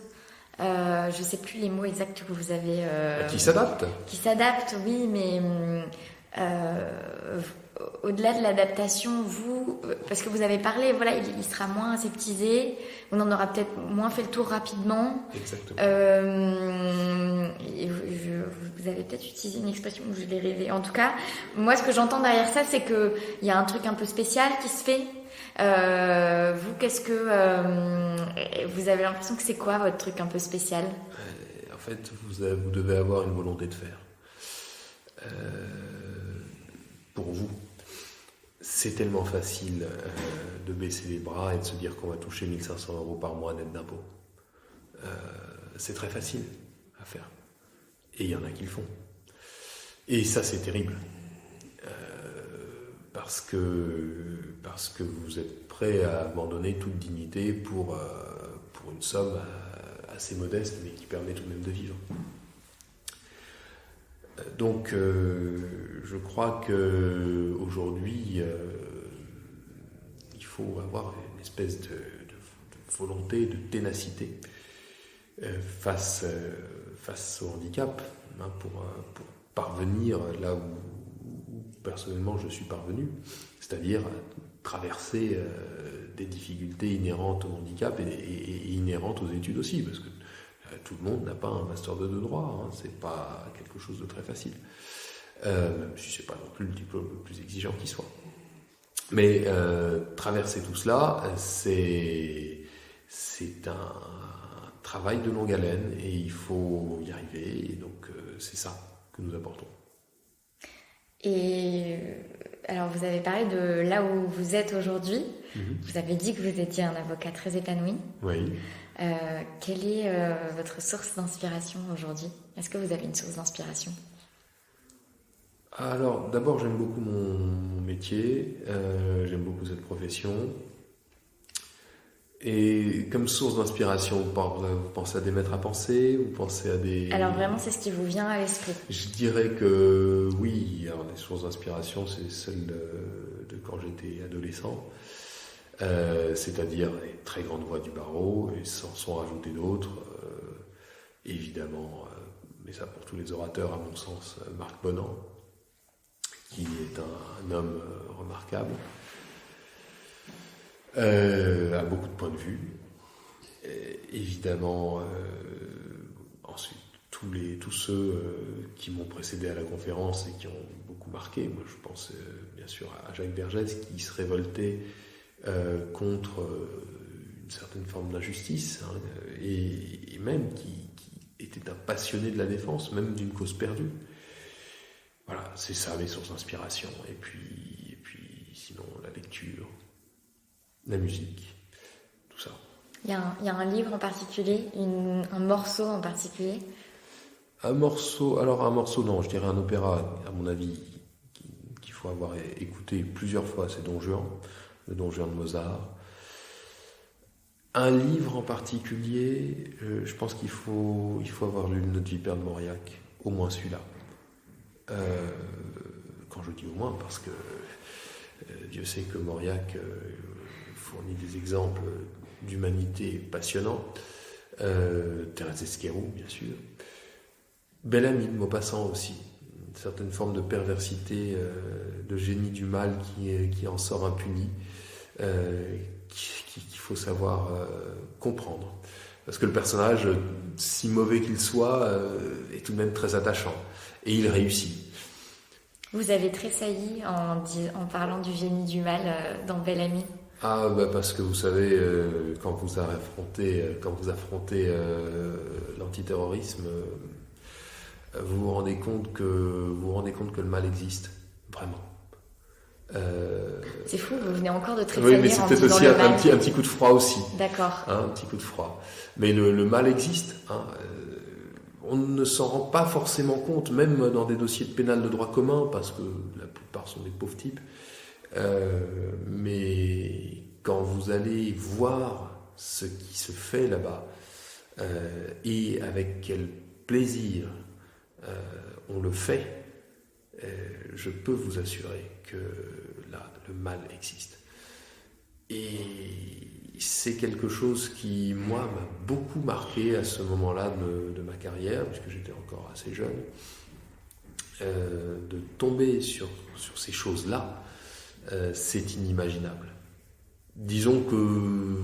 Je ne sais plus les mots exacts que vous avez. Qui s'adapte. Qui s'adapte, oui, mais au-delà de l'adaptation, vous, parce que vous avez parlé, voilà, il sera moins aseptisé, on en aura peut-être moins fait le tour rapidement. Exactement. Vous avez peut-être utilisé une expression où je l'ai rêvé. En tout cas, moi, ce que j'entends derrière ça, c'est qu'il y a un truc un peu spécial qui se fait. Vous, qu'est-ce que vous avez l'impression que c'est quoi votre truc un peu spécial? En fait, vous devez avoir une volonté de faire. Pour vous, c'est tellement facile de baisser les bras et de se dire qu'on va toucher 1 500 € par mois net d'impôts. C'est très facile à faire. Et il y en a qui le font. Et ça, c'est terrible. Parce que vous êtes prêt à abandonner toute dignité pour une somme assez modeste, mais qui permet tout de même de vivre. Donc, je crois qu'aujourd'hui, il faut avoir une espèce de volonté, de ténacité face au handicap, pour parvenir là où personnellement je suis parvenu, c'est-à-dire à traverser des difficultés inhérentes au handicap et inhérentes aux études aussi, parce que tout le monde n'a pas un master 2 de droit, c'est pas quelque chose de très facile, même si c'est pas non plus le diplôme le plus exigeant qui soit. Mais traverser tout cela, c'est un travail de longue haleine et il faut y arriver, et donc c'est ça que nous apportons. Et alors vous avez parlé de là où vous êtes aujourd'hui. Vous avez dit que vous étiez un avocat très épanoui. Oui. Quelle est votre source d'inspiration aujourd'hui? Est-ce que vous avez une source d'inspiration? Alors d'abord, j'aime beaucoup mon métier, j'aime beaucoup cette profession. Et comme source d'inspiration, vous pensez à des maîtres à penser, vous pensez à des... Alors vraiment, c'est ce qui vous vient à l'esprit. Je dirais que oui, alors les sources d'inspiration, c'est celles de quand j'étais adolescent, c'est-à-dire les très grandes voix du barreau, et sans rajouter d'autres, évidemment, mais ça pour tous les orateurs, à mon sens, Marc Bonan, qui est un homme remarquable, à beaucoup de points de vue. Évidemment, ensuite, tous ceux qui m'ont précédé à la conférence et qui ont beaucoup marqué. Moi, je pense bien sûr à Jacques Vergès, qui se révoltait contre une certaine forme d'injustice, et même qui était un passionné de la défense, même d'une cause perdue. Voilà, c'est ça les sources d'inspiration. Et puis sinon, la lecture, la musique, tout ça. Il y a un livre en particulier, un morceau en particulier? Un morceau, non, je dirais un opéra, à mon avis, qu'il faut avoir écouté plusieurs fois, c'est Don Juan, le Don Juan de Mozart. Un livre en particulier, je pense qu'il faut avoir lu Notre Vipère de Mauriac, au moins celui-là. Quand je dis au moins, parce que Dieu sait que Mauriac fournit des exemples d'humanité passionnants. Thérèse Esquerou, bien sûr. Bel-Ami de Maupassant aussi. Une certaine forme de perversité, de génie du mal qui en sort impuni. qu'il faut savoir comprendre. Parce que le personnage, si mauvais qu'il soit, est tout de même très attachant. Et il réussit. Vous avez tressailli en parlant du génie du mal dans Bel Ami. Ah, parce que vous savez, quand vous affrontez l'antiterrorisme, vous vous rendez compte que le mal existe, vraiment. C'est fou, vous venez encore de tressaillir. Oui, mais c'est peut-être aussi un petit coup de froid aussi. D'accord. Un petit coup de froid. Mais le mal existe. On ne s'en rend pas forcément compte, même dans des dossiers de pénal de droit commun, parce que la plupart sont des pauvres types. Mais quand vous allez voir ce qui se fait là-bas, et avec quel plaisir on le fait, je peux vous assurer que là, le mal existe. Et c'est quelque chose qui, moi, m'a beaucoup marqué à ce moment-là de ma carrière, puisque j'étais encore assez jeune, de tomber sur ces choses-là, c'est inimaginable. Disons que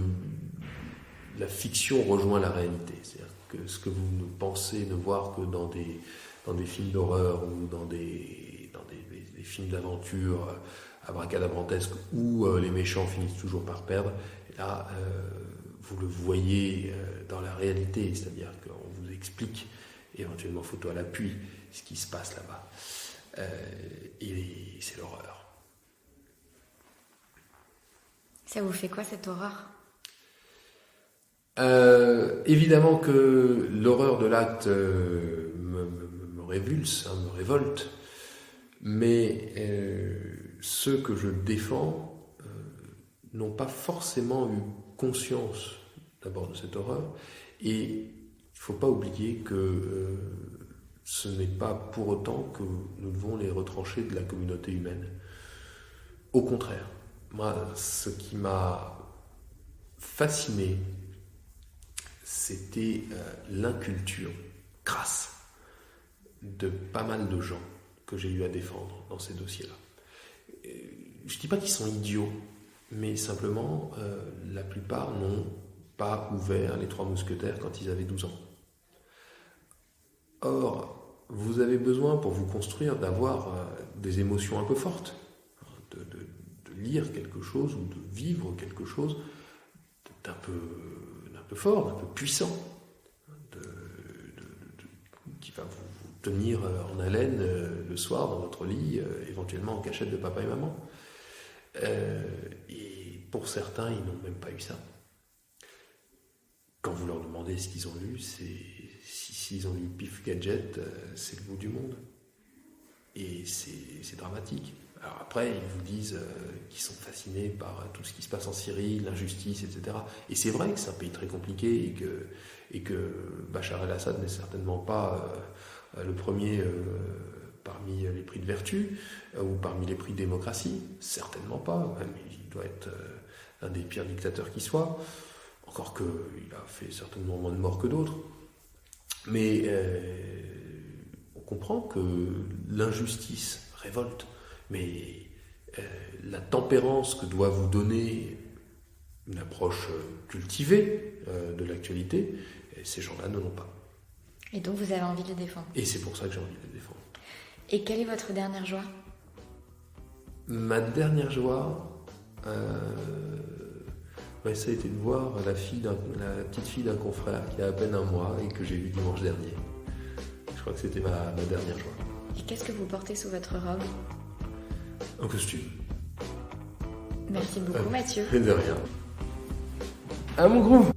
la fiction rejoint la réalité. C'est-à-dire que ce que vous ne pensez ne voir que dans des films d'horreur ou dans des films d'aventure abracadabrantesques où les méchants finissent toujours par perdre, et là, vous le voyez dans la réalité, c'est-à-dire qu'on vous explique, éventuellement photo à l'appui, ce qui se passe là-bas. Et c'est l'horreur. Ça vous fait quoi, cette horreur ? Évidemment que l'horreur de l'acte me révulse, me révolte, mais ceux que je défends n'ont pas forcément eu conscience d'abord de cette horreur, et il ne faut pas oublier que ce n'est pas pour autant que nous devons les retrancher de la communauté humaine. Au contraire, moi, ce qui m'a fasciné, c'était l'inculture crasse de pas mal de gens que j'ai eu à défendre dans ces dossiers-là. Je ne dis pas qu'ils sont idiots, mais simplement, la plupart n'ont pas ouvert les Trois Mousquetaires quand ils avaient 12 ans. Or, vous avez besoin, pour vous construire, d'avoir des émotions un peu fortes, de lire quelque chose ou de vivre quelque chose d'un peu fort, d'un peu puissant, qui va vous tenir en haleine le soir dans votre lit, éventuellement en cachette de papa et maman. Et pour certains, ils n'ont même pas eu ça. Quand vous leur demandez ce qu'ils ont lu, s'ils ont lu Pif Gadget, c'est le bout du monde. Et c'est dramatique. Alors après, ils vous disent qu'ils sont fascinés par tout ce qui se passe en Syrie, l'injustice, etc. Et c'est vrai que c'est un pays très compliqué et que Bachar el-Assad n'est certainement pas le premier parmi les prix de vertu ou parmi les prix de démocratie. Certainement pas. Même, il doit être un des pires dictateurs qui soit. Encore qu'il a fait certainement moins de morts que d'autres. Mais on comprend que l'injustice révolte. Mais la tempérance que doit vous donner une approche cultivée de l'actualité, ces gens-là ne l'ont pas. Et donc vous avez envie de les défendre. Et c'est pour ça que j'ai envie de les défendre. Et quelle est votre dernière joie ? Ma dernière joie, ça a été de voir la petite fille d'un confrère qui a à peine un mois et que j'ai vu dimanche dernier. Je crois que c'était ma dernière joie. Et qu'est-ce que vous portez sous votre robe ? Un costume. Merci beaucoup, Mathieu. De rien. À mon groove.